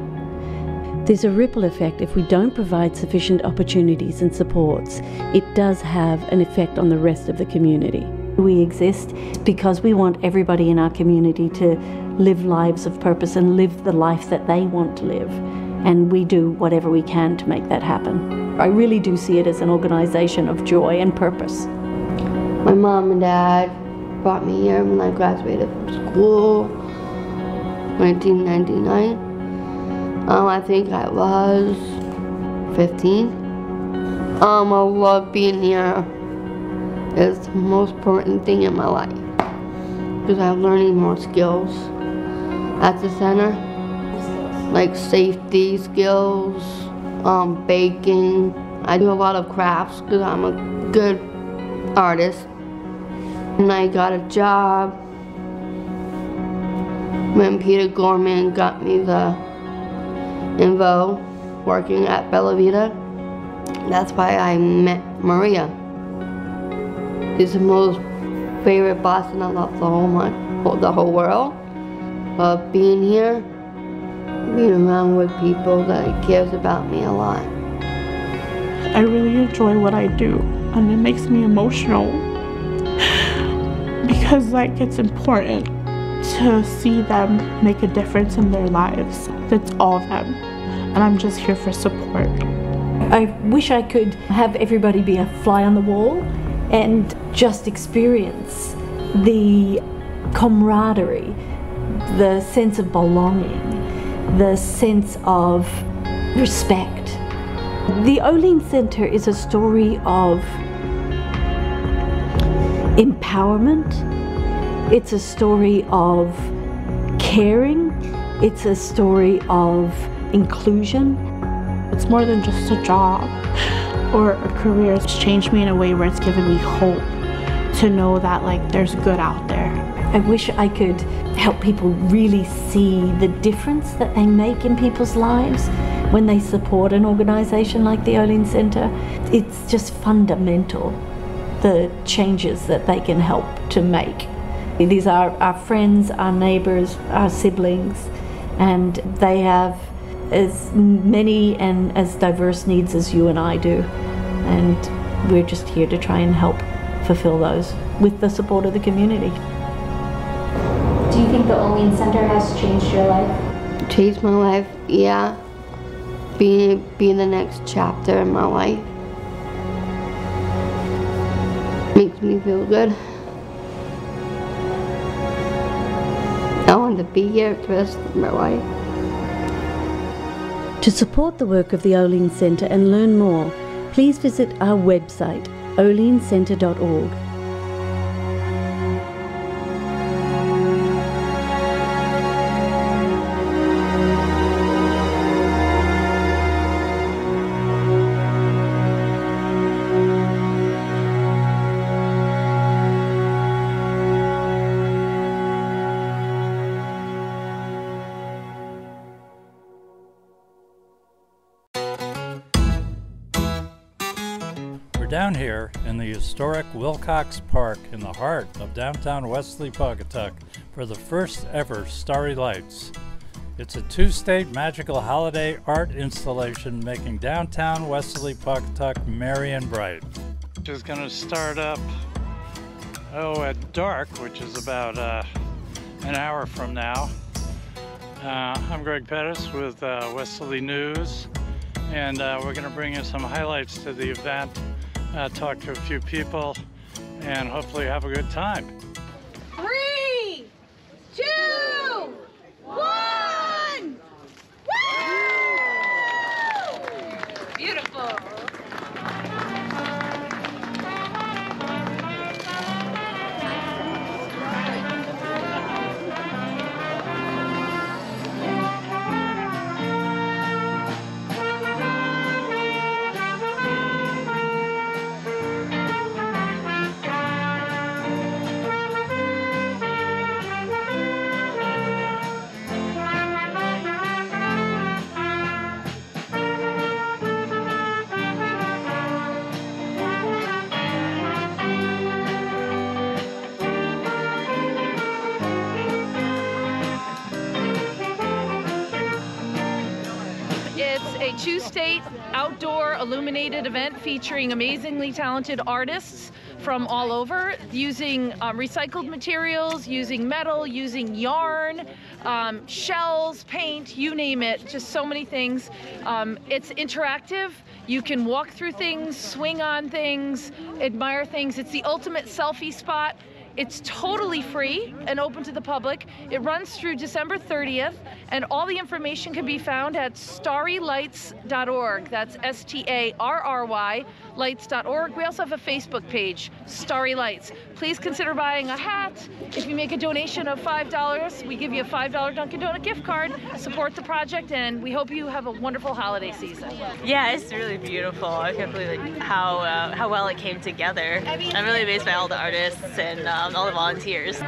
There's a ripple effect. If we don't provide sufficient opportunities and supports, it does have an effect on the rest of the community. We exist because we want everybody in our community to live lives of purpose and live the life that they want to live. And we do whatever we can to make that happen. I really do see it as an organization of joy and purpose. My mom and dad brought me here when I graduated from school, 1999. I think I was 15. I love being here. It's the most important thing in my life because I'm learning more skills at the center, like safety skills, baking. I do a lot of crafts because I'm a good artist. And I got a job when Peter Gorman got me the info working at Bella Vita. That's why I met Maria. She's the most favorite boss and I love the whole world. But being here, being around with people that cares about me a lot. I really enjoy what I do, and it makes me emotional because like it's important to see them make a difference in their lives. It's all them, and I'm just here for support. I wish I could have everybody be a fly on the wall and just experience the camaraderie, the sense of belonging, the sense of respect. The Olin Center is a story of empowerment. It's a story of caring. It's a story of inclusion. It's more than just a job or a career. It's changed me in a way where it's given me hope to know that like there's good out there. I wish I could help people really see the difference that they make in people's lives when they support an organization like the Olin Center. It's just fundamental, the changes that they can help to make. These are our friends, our neighbors, our siblings, and they have as many and as diverse needs as you and I do. And we're just here to try and help fulfill those with the support of the community. you think the Olean Center has changed your life? Changed my life, yeah. Being the next chapter in my life. Makes me feel good. I want to be here for the rest of my life. To support the work of the Olean Center and learn more, please visit our website, oleancenter.org. We're down here in the historic Wilcox Park in the heart of downtown Westerly, Pawcatuck for the first ever Starry Lights. It's a two-state magical holiday art installation making downtown Westerly, Pawcatuck merry and bright. Which is going to start up, at dark, which is about an hour from now. I'm Greg Pettis with Westerly News, and we're going to bring you some highlights to the event. Talk to a few people and hopefully have a good time. 3, 2, 1! Woo! Beautiful. A two-state outdoor illuminated event featuring amazingly talented artists from all over, using recycled materials, using metal, using yarn, shells, paint, you name it, just so many things. It's interactive. You can walk through things, swing on things, admire things. It's the ultimate selfie spot. It's totally free and open to the public. It runs through December 30th, and all the information can be found at starrylights.org. That's S-T-A-R-R-Y, lights.org. We also have a Facebook page, Starry Lights. Please consider buying a hat. If you make a donation of $5, we give you a $5 Dunkin' Donut gift card. Support the project, and we hope you have a wonderful holiday season. Yeah, it's really beautiful. I can't believe how well it came together. I'm really amazed by all the artists and all the volunteers.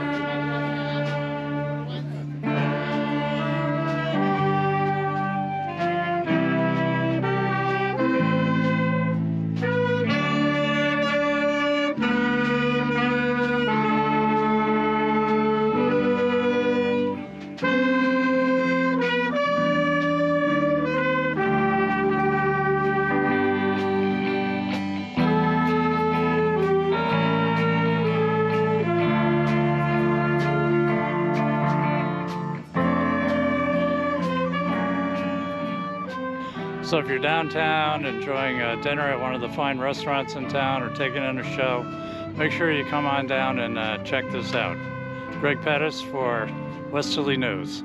So if you're downtown enjoying a dinner at one of the fine restaurants in town or taking in a show, make sure you come on down and check this out. Greg Pettis for Westerly News.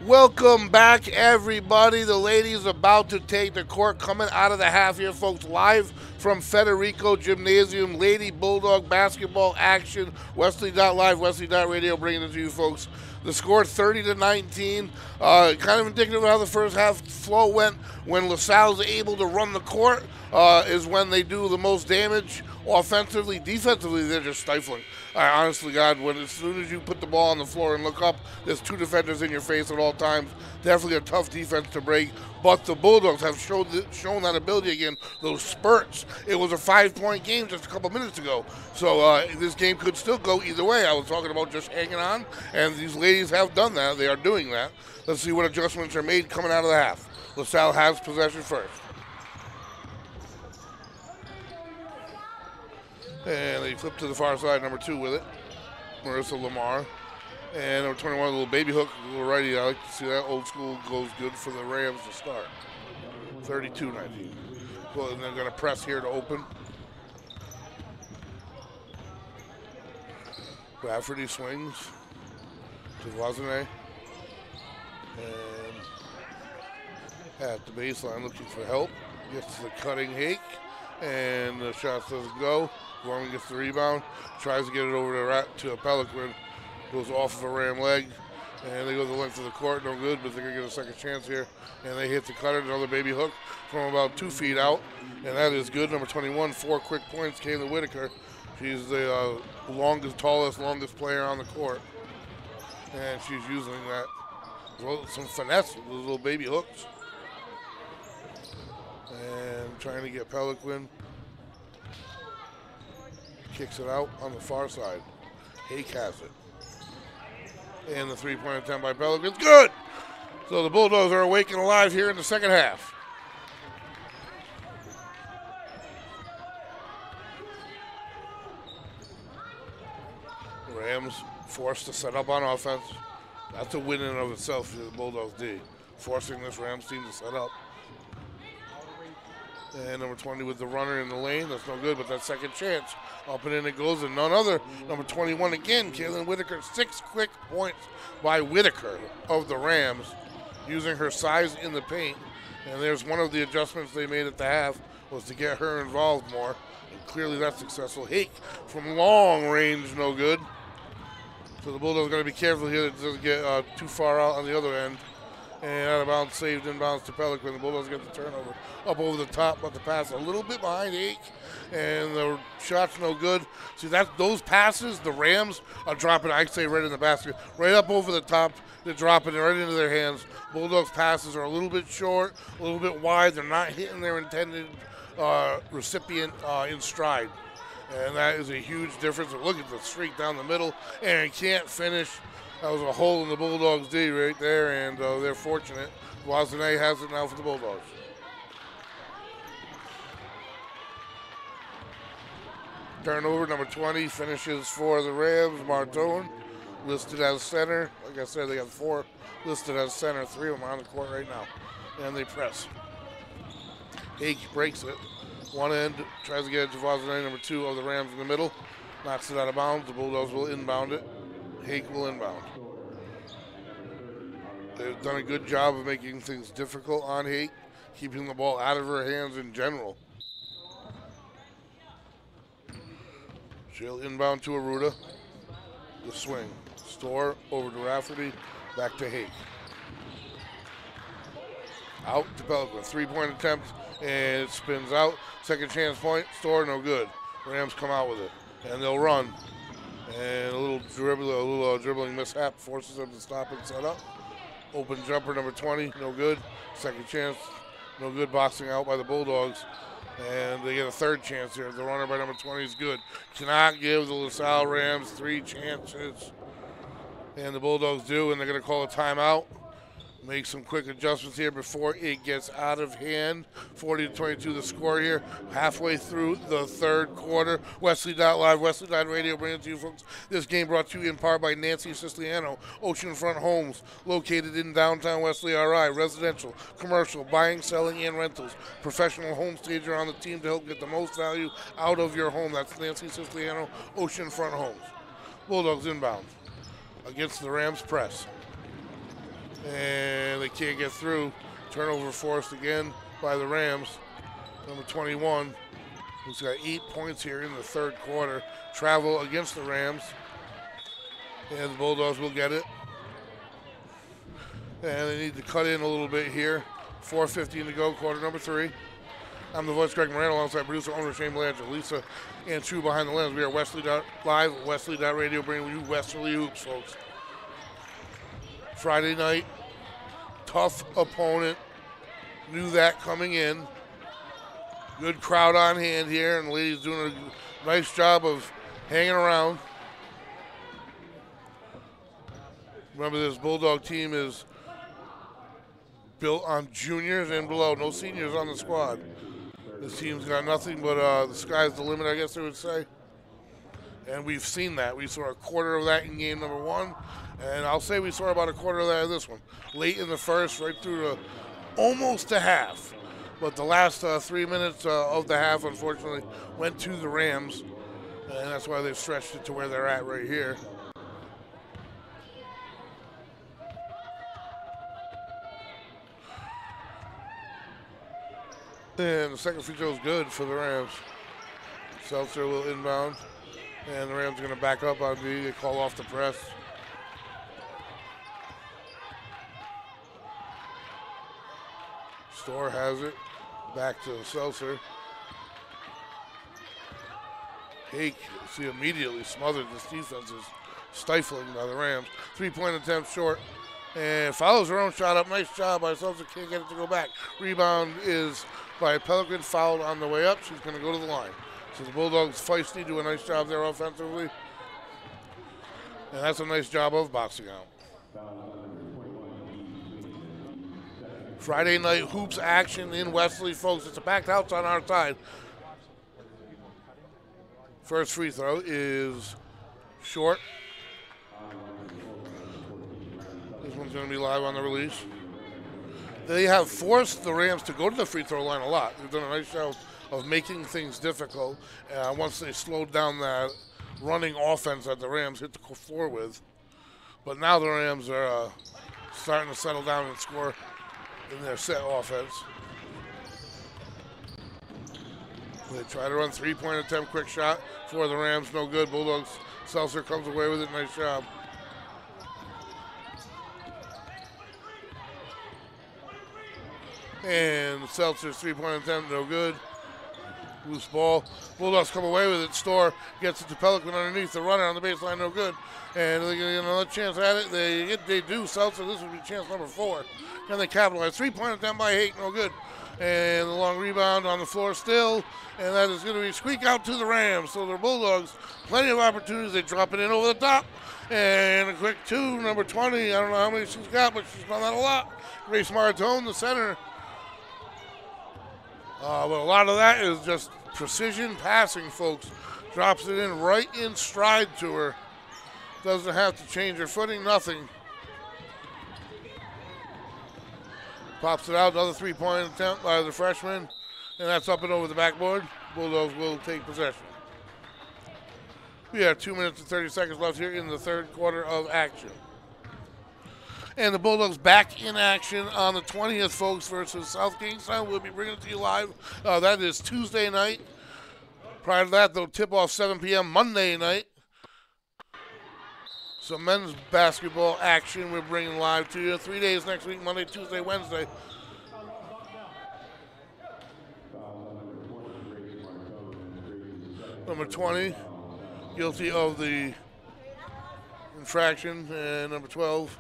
Welcome back, everybody. The ladies about to take the court, coming out of the half here, folks, live from Federico Gymnasium. Lady Bulldog basketball action. Westerly.live, Westerly.radio, bringing it to you, folks. The score 30-19. Kind of indicative of how the first half flow went. When LaSalle's able to run the court is when they do the most damage. Offensively, defensively, they're just stifling. Honestly, God, as soon as you put the ball on the floor and look up, there's two defenders in your face at all times. Definitely a tough defense to break. But the Bulldogs have shown that ability again, those spurts. It was a 5-point game just a couple minutes ago. So this game could still go either way. I was talking about just hanging on, and these ladies have done that. They are doing that. Let's see what adjustments are made coming out of the half. LaSalle has possession first. And they flip to the far side, number 2 with it. Marissa Lamar. And number 21, a little baby hook, a little righty. I like to see that. Old school goes good for the Rams to start. 32-19. Well, and they're going to press here to open. Rafferty swings to Voisinay. And at the baseline looking for help. Gets the cutting Hake. And the shot doesn't go. Gorman gets the rebound, tries to get it over to a Pelican, goes off of a Ram leg, and they go the length of the court, no good, but they're going to get a second chance here. And they hit the cutter, another baby hook from about 2 feet out, and that is good. Number 21, 4 quick points, Kayla Whitaker. She's the longest player on the court, and she's using that, well, some finesse with those little baby hooks. And trying to get Pelican. Kicks it out on the far side. Hake has it. And the 3-point attempt by Pelicans. Good! So the Bulldogs are awake and alive here in the second half. The Rams forced to set up on offense. That's a win in and of itself for the Bulldogs D. Forcing this Rams team to set up. And number 20 with the runner in the lane. That's no good, but that second chance. Up and in it goes, and none other. Number 21 again, Kaylin Whitaker. 6 quick points by Whitaker of the Rams, using her size in the paint. And there's one of the adjustments they made at the half, was to get her involved more. And clearly that's successful. Hake from long range, no good. So the Bulldogs got to be careful here that it doesn't get too far out on the other end. And out of bounds, saved inbounds to Pelican. The Bulldogs get the turnover up over the top, but the pass a little bit behind Hake, and the shot's no good. See, those passes, the Rams are dropping, I'd say, right in the basket, right up over the top. They're dropping it right into their hands. Bulldogs' passes are a little bit short, a little bit wide. They're not hitting their intended recipient in stride, and that is a huge difference. Look at the streak down the middle, and can't finish. That was a hole in the Bulldogs' D right there, and they're fortunate. Voisinay has it now for the Bulldogs. Turnover, number 20, finishes for the Rams. Martone, listed as center. Like I said, they got 4 listed as center. 3 of them are on the court right now. And they press. Hake breaks it. One end, tries to get it to Voisinay, number 2 of the Rams in the middle. Knocks it out of bounds. The Bulldogs will inbound it. Hake will inbound. They've done a good job of making things difficult on Hake, keeping the ball out of her hands in general. She'll inbound to Aruda. The swing. Store over to Rafferty. Back to Hake. Out to Pelican. 3-point attempt, and it spins out. Second chance point. Store, no good. Rams come out with it, and they'll run. And a little dribbling mishap forces them to stop and set up. Open jumper, number 20, no good. Second chance, no good. Boxing out by the Bulldogs. And they get a third chance here. The runner by number 20 is good. Cannot give the LaSalle Rams 3 chances. And the Bulldogs do, and they're going to call a timeout. Make some quick adjustments here before it gets out of hand. 40-22 the score here. Halfway through the third quarter. Westerly.live, Westerly.radio, bring it to you folks. This game brought to you in part by Nancy Siciliano, Oceanfront Homes, located in downtown Westerly, RI. Residential, commercial, buying, selling, and rentals. Professional home stager on the team to help get the most value out of your home. That's Nancy Siciliano, Oceanfront Homes. Bulldogs inbound against the Rams press. And they can't get through. Turnover forced again by the Rams. Number 21, who's got 8 points here in the third quarter. Travel against the Rams. And the Bulldogs will get it. And they need to cut in a little bit here. 4:15 to go, quarter number 3. I'm the voice, Greg Morano, alongside producer, owner Shane Belanger, Lisa, and True behind the lens. We are Westerly Live, Westerly.radio, bringing you Westerly Hoops, folks. Friday night, tough opponent. Knew that coming in. Good crowd on hand here, and the ladies doing a nice job of hanging around. Remember, this Bulldog team is built on juniors and below. No seniors on the squad. This team's got nothing but the sky's the limit, I guess they would say. And we've seen that. We saw a quarter of that in game number 1. And I'll say we saw about a quarter of that in this one. Late in the first, right through to almost to half. But the last 3 minutes of the half, unfortunately, went to the Rams. And that's why they've stretched it to where they're at right here. And the second free throw is good for the Rams. Seltzer will inbound. And the Rams are going to back up on D. They call off the press. Store has it. Back to Seltzer. Hake, see, immediately smothered. This defense is stifling by the Rams. 3-point attempt short. And follows her own shot up. Nice job by Seltzer. Can't get it to go back. Rebound is by Pelican, fouled on the way up. She's going to go to the line. So the Bulldogs feisty, do a nice job there offensively. And that's a nice job of boxing out. Friday night hoops action in Westerly, folks. It's a packed house on our side. First free throw is short. This one's going to be live on the release. They have forced the Rams to go to the free throw line a lot. They've done a nice job of making things difficult once they slowed down that running offense that the Rams hit the floor with. But now the Rams are starting to settle down and score in their set offense. They try to run 3-point attempt, quick shot for the Rams, no good. Bulldogs, Seltzer comes away with it, nice job. And Seltzer's 3-point attempt, no good. Loose ball. Bulldogs come away with it. Store gets it to Pelican underneath the runner on the baseline, no good. And they get another chance at it. They do. Seltzer, this would be chance number 4. And they capitalize. 3-point attempt by Hake, no good. And the long rebound on the floor still. And that is going to be squeak out to the Rams. So the Bulldogs, plenty of opportunities. They drop it in over the top. And a quick 2, number 20. I don't know how many she's got, but she's done that a lot. Grace Martone, the center. But a lot of that is just precision passing, folks. Drops it in right in stride to her. Doesn't have to change her footing, nothing. Pops it out, another 3-point attempt by the freshman. And that's up and over the backboard. Bulldogs will take possession. We have 2 minutes and 30 seconds left here in the third quarter of action. And the Bulldogs back in action on the 20th, folks, versus South Kingstown. We'll be bringing it to you live. That is Tuesday night. Prior to that, they'll tip off 7 p.m. Monday night. Some men's basketball action we're bringing live to you. 3 days next week, Monday, Tuesday, Wednesday. Number 20, guilty of the infraction, and number 12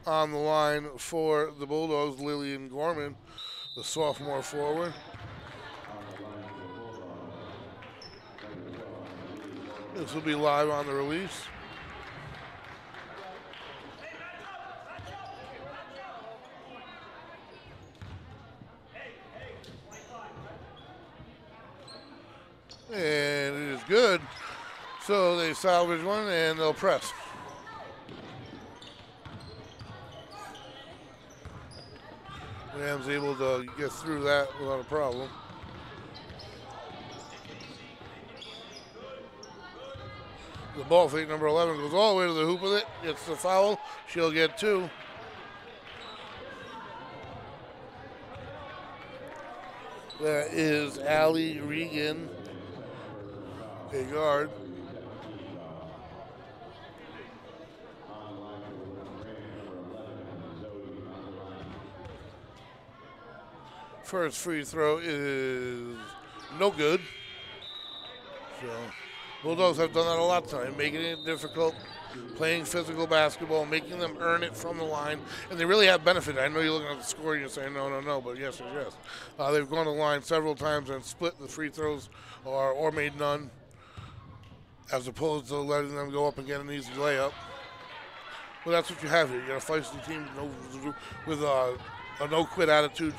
on the line for the Bulldogs, Lillian Gorman, the sophomore forward. This will be live on the release. And it is good. So they salvage one and they'll press. Rams able to get through that without a problem. The ball fake, number 11, goes all the way to the hoop with it. Gets the foul. She'll get 2. That is Allie Regan, a guard. First free throw is no good. So Bulldogs have done that a lot tonight, making it difficult, playing physical basketball, making them earn it from the line, and they really have benefited. I know you're looking at the score and you're saying no, but yes. They've gone to the line several times and split the free throws or made none, as opposed to letting them go up and get an easy layup. Well, that's what you have here. You got a feisty team with a no-quit attitude,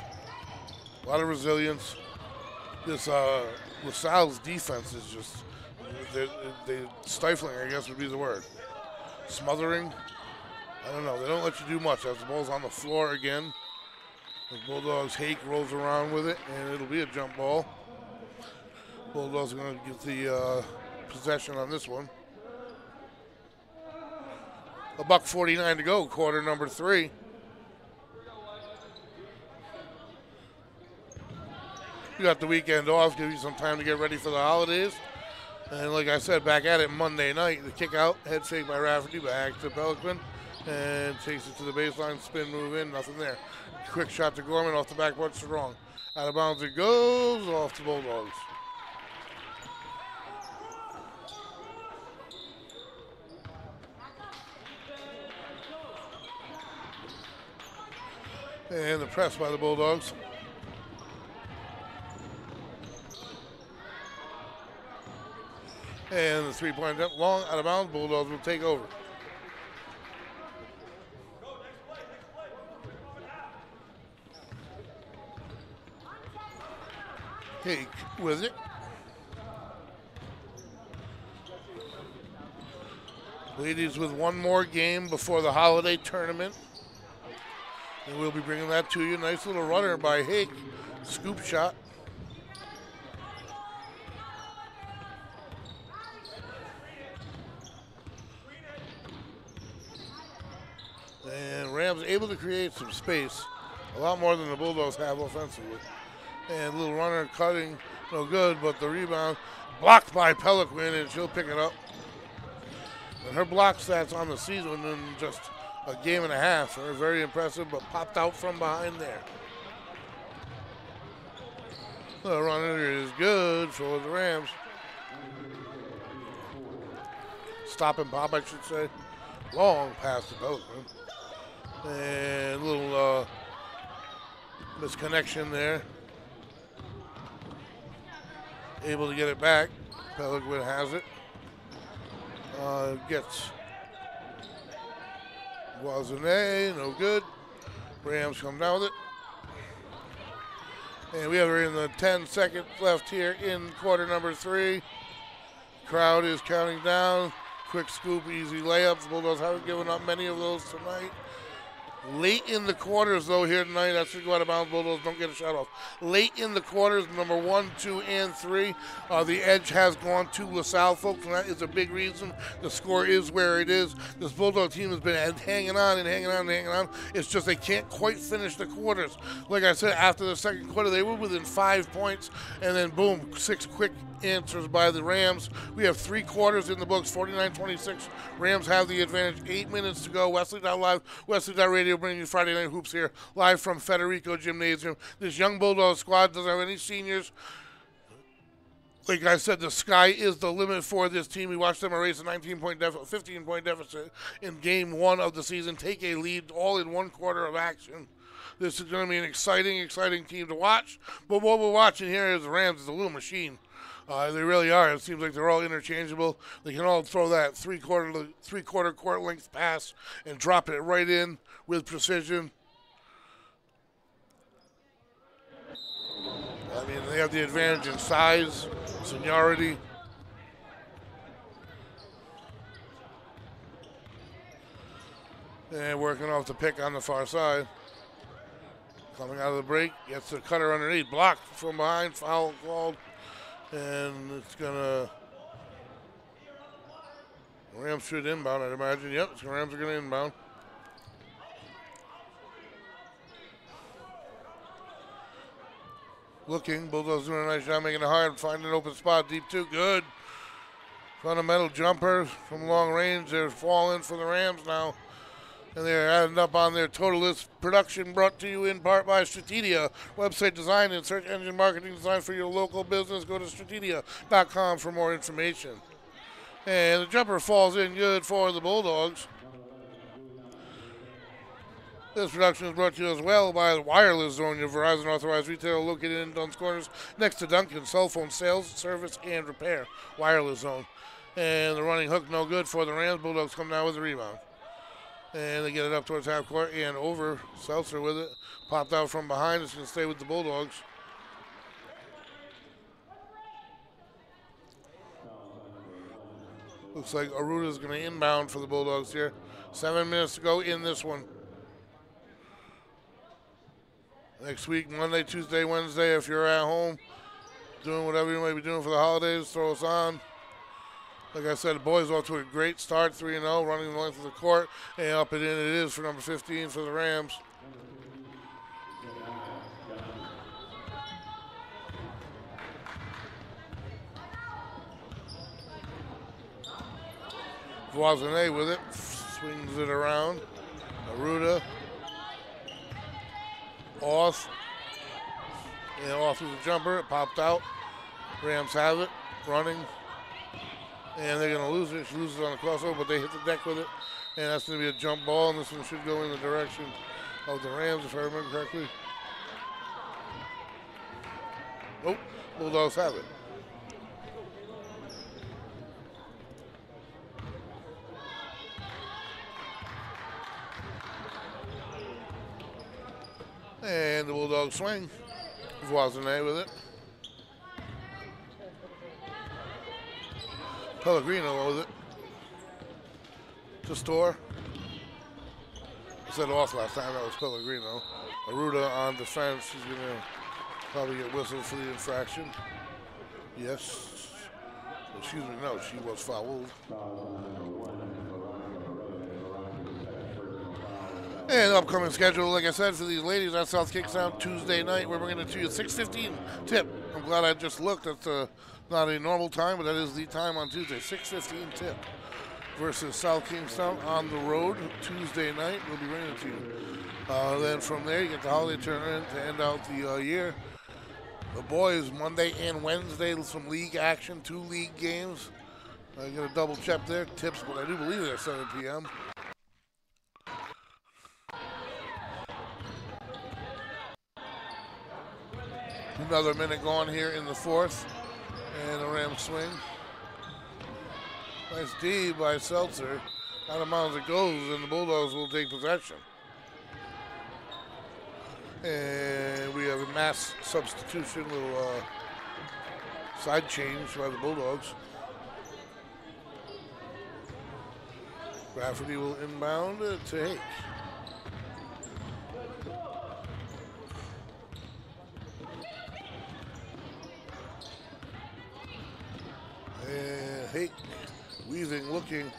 a lot of resilience. This LaSalle's defense is just they stifling, I guess would be the word. Smothering. I don't know. They don't let you do much. As the ball's on the floor again, the Bulldogs, Hake rolls around with it, and it'll be a jump ball. Bulldogs are going to get the possession on this one. $1:49 to go, quarter number 3. You got the weekend off, give you some time to get ready for the holidays. And like I said, back at it Monday night, the kick out, head fake by Rafferty, back to Pelican, and takes it to the baseline, spin move in, nothing there. Quick shot to Gorman off the backboard, strong. Out of bounds it goes, off to Bulldogs. And the press by the Bulldogs. And the three-point jump, long out of bounds. Bulldogs will take over. Hake with it. Ladies with one more game before the holiday tournament. And we'll be bringing that to you. Nice little runner by Hake. Scoop shot. And Rams able to create some space. A lot more than the Bulldogs have offensively. And a little runner cutting, no good, but the rebound blocked by Pelican, and she'll pick it up. And her block stats on the season in just a game and a half are very impressive, but popped out from behind there. The runner is good for the Rams. Stop and pop, I should say. Long pass to Pelican. And a little misconnection there. Able to get it back. Pelican has it. Gets Guazine, no good. Rams come down with it. And we have her in the 10 seconds left here in quarter number 3. Crowd is counting down. Quick scoop, easy layups. Bulldogs haven't given up many of those tonight. Late in the quarters, though, here tonight, that's to go out of bounds. Bulldogs don't get a shot off. Late in the quarters, number 1, 2, and 3, the edge has gone to LaSalle, folks, and that is a big reason. The score is where it is. This Bulldog team has been hanging on and hanging on and hanging on. It's just they can't quite finish the quarters. Like I said, after the second quarter, they were within 5 points, and then boom, 6 quick answers by the Rams. We have 3 quarters in the books, 49-26. Rams have the advantage. 8 minutes to go. Westerly.live, Westerly.radio, bringing you Friday Night Hoops here, live from Federico Gymnasium. This young Bulldog squad doesn't have any seniors. Like I said, the sky is the limit for this team. We watched them erase a 15-point deficit in game 1 of the season, take a lead all in 1 quarter of action. This is going to be an exciting team to watch. But what we're watching here is the Rams is a little machine. They really are. It seems like they're all interchangeable. They can all throw that three-quarter court length pass and drop it right in with precision. I mean, they have the advantage in size, seniority. And working off the pick on the far side. Coming out of the break, gets the cutter underneath, blocked from behind, foul called. And it's gonna, Rams should inbound, I'd imagine. Yep, so Rams are gonna inbound. Looking, Bulldogs doing a nice job making it hard, finding an open spot, deep two, good. Fundamental jumper from long range. They're falling for the Rams now. And they're adding up on their total list. Production brought to you in part by Strategia. Website design and search engine marketing design for your local business. Go to strategia.com for more information. And the jumper falls in good for the Bulldogs. This production is brought to you as well by the Wireless Zone, your Verizon authorized retailer located in Dunn's Corners next to Duncan. Cell phone sales, service, and repair. Wireless Zone. And the running hook no good for the Rams. Bulldogs come down with the rebound. And they get it up towards half court and over. Seltzer with it. Popped out from behind. It's going to stay with the Bulldogs. Looks like Aruta's going to inbound for the Bulldogs here. 7 minutes to go in this one. Next week, Monday, Tuesday, Wednesday, if you're at home doing whatever you might be doing for the holidays, throw us on. Like I said, the boys off to a great start, 3-0, running the length of the court, and up and in it is for number 15 for the Rams. Voisinette with it, swings it around. Aruda. Off. And off with the jumper. It popped out. Rams have it. Running. And they're going to lose it. She loses on the crossover, but they hit the deck with it. And that's going to be a jump ball, and this one should go in the direction of the Rams, if I remember correctly. Nope. Bulldogs have it. And the Bulldogs swing. Voisinette with it. Pellegrino with it. To Store. I said off last time, that was Pellegrino. Aruda on defense. She's going to probably get whistled for the infraction. Yes. Excuse me, no, she was fouled. And upcoming schedule, like I said, for these ladies, that South kicks out Tuesday night. We're bringing it to you 6:15 tip. I'm glad I just looked. That's not a normal time, but that is the time on Tuesday. 6:15 tip versus South Kingstown on the road Tuesday night. We'll be bringing it to you. Then from there, you get the holiday tournament to end out the year. The boys, Monday and Wednesday, some league action, 2 league games. I'm going to double check their tips, but I do believe they're 7 p.m. Another minute gone here in the fourth. And the Rams swing. Nice D by Seltzer. Out of bounds it goes, and the Bulldogs will take possession. And we have a mass substitution, little side change by the Bulldogs. Rafferty will inbound to Hake. And Hake, weaving, looking.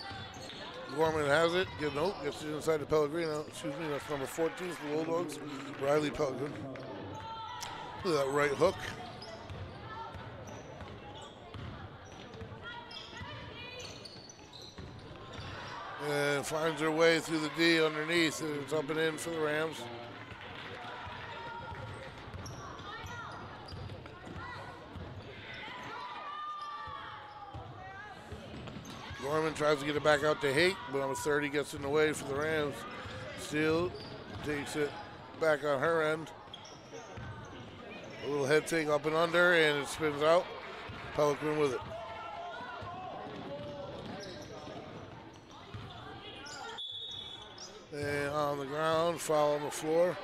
Gorman has it. Nope, gets it inside to Pellegrino. Excuse me, that's number 14 for the Bulldogs. Riley Pellegrino. Look at that right hook. And finds her way through the D underneath, and it's up and in for the Rams. Gorman tries to get it back out to Hake, but number 30 gets in the way for the Rams. Steele takes it back on her end. A little head fake up and under, and it spins out. Pelican with it. And on the ground, foul on the floor.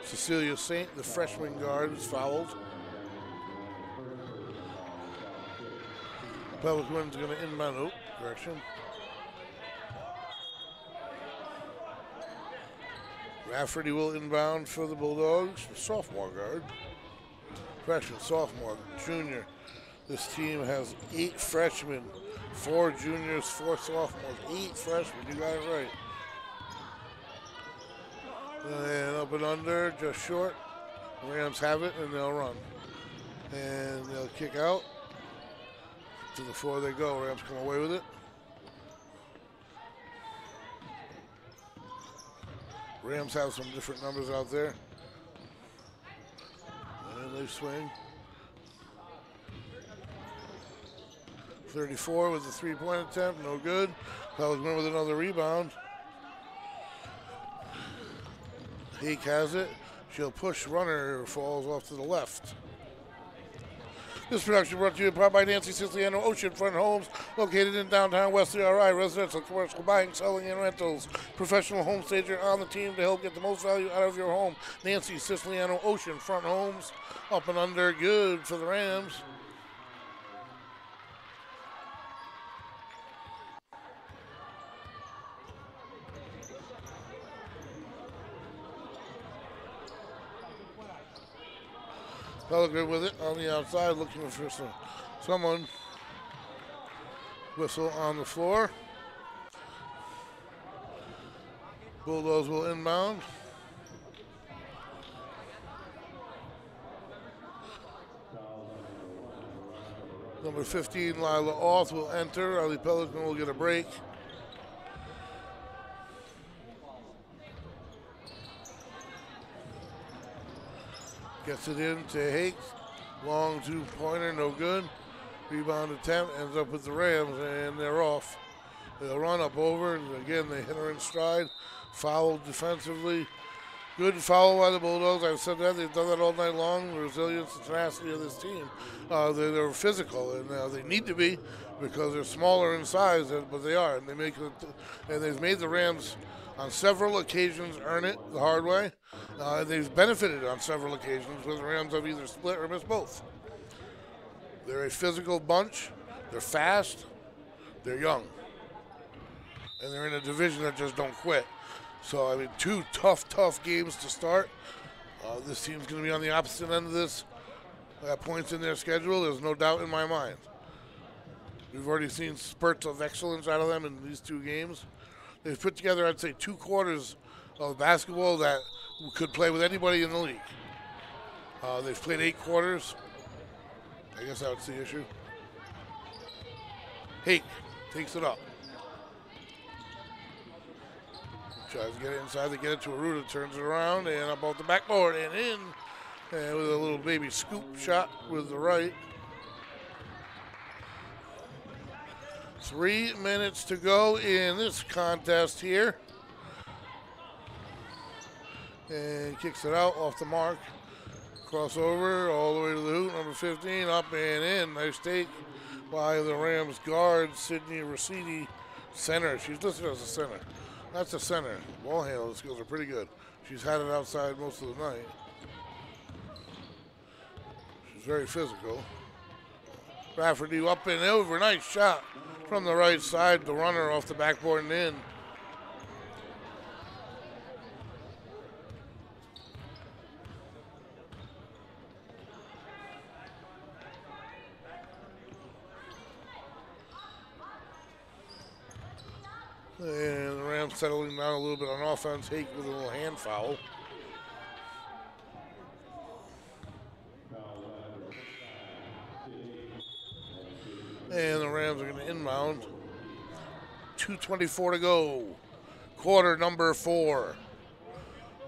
Cecilia Saint, the freshman guard, is fouled. Pelican's going to inbound. Oh, correction. Rafferty will inbound for the Bulldogs. Sophomore guard. Freshman, sophomore, junior. This team has 8 freshmen, 4 juniors, 4 sophomores, 8 freshmen. You got it right. And up and under, just short. Rams have it, and they'll run. And they'll kick out. To the floor they go. Rams come away with it. Rams have some different numbers out there. And they swing. 34 with the three-point attempt, no good. Pelicans with another rebound. Hake has it. She'll push runner, falls off to the left. This production brought to you in part by Nancy Siciliano Oceanfront Homes, located in downtown Westerly, RI. Residential, commercial, buying, selling, and rentals. Professional home stager on the team to help get the most value out of your home. Nancy Siciliano Oceanfront Homes. Up and under, good for the Rams. Pelican with it on the outside, looking for someone. Whistle on the floor. Bulldogs will inbound. Number 15, Lila Auth, will enter. Ali Pelican will get a break. Gets it in to Hake. Long two-pointer, no good. Rebound attempt ends up with the Rams, and they're off. They'll run up over, and again, they hit her in stride. Fouled defensively. Good foul by the Bulldogs. I've said that. They've done that all night long. The resilience and tenacity of this team. They're physical, and they need to be because they're smaller in size, but they are. And they've made the Rams on several occasions earn it the hard way. They've benefited on several occasions where the Rams have either split or missed both. They're a physical bunch. They're fast. They're young. And they're in a division that just don't quit. So, I mean, two tough games to start. This team's going to be on the opposite end of this. At points in their schedule, there's no doubt in my mind. We've already seen spurts of excellence out of them in these two games. They've put together, I'd say, 2 quarters of basketball that could play with anybody in the league. They've played 8 quarters. I guess that's the issue. Hake takes it up. Tries to get it inside to get it to Aruda, turns it around and up off the backboard and in. And with a little baby scoop shot with the right. 3 minutes to go in this contest here. And kicks it out off the mark. Crossover all the way to the hoop. Number 15 up and in. Nice take by the Rams guard, Sydney Rossini. Center. She's listed as a center. That's a center. Ball handling skills are pretty good. She's had it outside most of the night. She's very physical. Rafferty up and over. Nice shot from the right side. The runner off the backboard and in. And the Rams settling down a little bit on offense. Hake with a little hand foul. And the Rams are going to inbound. 2:24 to go. Quarter number 4.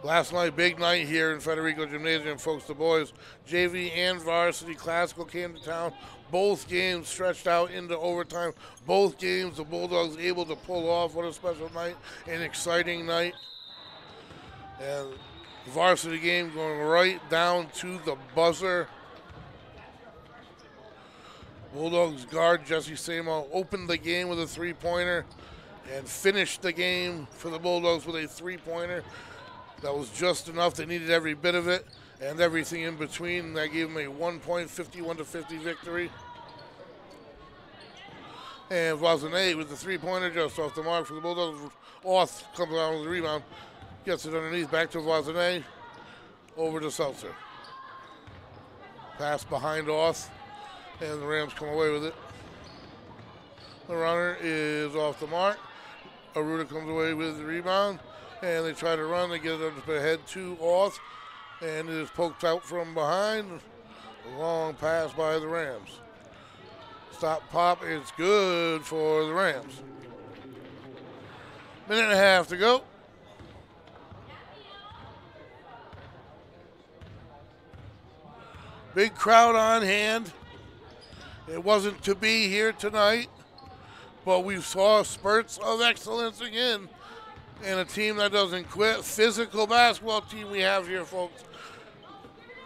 Last night, big night here in Federico Gymnasium, folks. The boys, JV and Varsity Classical came to town. Both games stretched out into overtime. Both games, the Bulldogs able to pull off. What a special night, an exciting night. And the Varsity game going right down to the buzzer. Bulldogs guard Jesse Samo opened the game with a 3-pointer and finished the game for the Bulldogs with a 3-pointer. That was just enough. They needed every bit of it and everything in between. That gave them a 1-point, 51-50 victory. And Voisinay with the 3-pointer just off the mark for the Bulldogs. Auth comes out with the rebound, gets it underneath, back to Voisinay, over to Seltzer. Pass behind Auth, and the Rams come away with it. The runner is off the mark. Aruda comes away with the rebound. And they try to run. They get it up ahead to Auth. And it is poked out from behind. A long pass by the Rams. Stop pop is good for the Rams. Minute and a half to go. Big crowd on hand. It wasn't to be here tonight, but we saw spurts of excellence again. And a team that doesn't quit. Physical basketball team we have here, folks.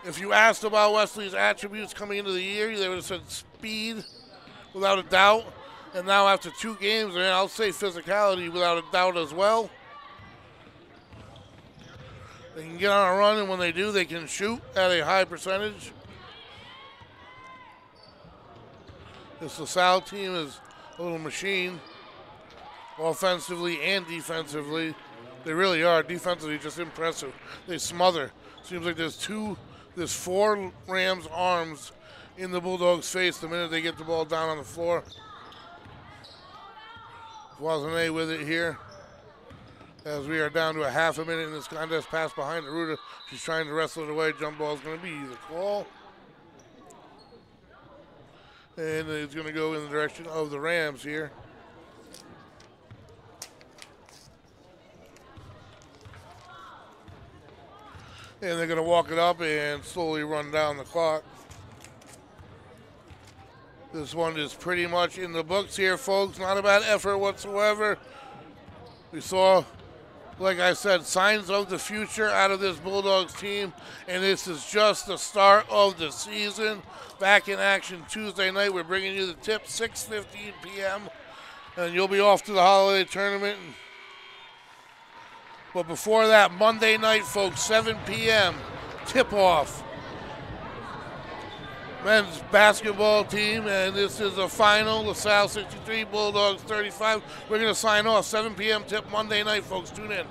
If you asked about Westerly's attributes coming into the year, they would have said speed, without a doubt. And now after 2 games, and I'll say physicality without a doubt as well. They can get on a run, and when they do, they can shoot at a high percentage. This LaSalle team is a little machine, offensively and defensively. They really are. Defensively, just impressive. They smother. Seems like there's 4 Rams arms in the Bulldogs' face the minute they get the ball down on the floor. Voisinay with it here. As we are down to a half a minute in this contest, pass behind Aruda. She's trying to wrestle it away. Jump ball is going to be the call. And it's going to go in the direction of the Rams here. And they're going to walk it up and slowly run down the clock. This one is pretty much in the books here, folks. Not a bad effort whatsoever. We saw, like I said, signs of the future out of this Bulldogs team, and this is just the start of the season. Back in action Tuesday night. We're bringing you the tip, 6:15 p.m., and you'll be off to the holiday tournament. But before that, Monday night, folks, 7 p.m., tip-off. Men's basketball team, and this is a final. LaSalle 63, Bulldogs 35. We're going to sign off. 7 p.m. tip Monday night, folks. Tune in.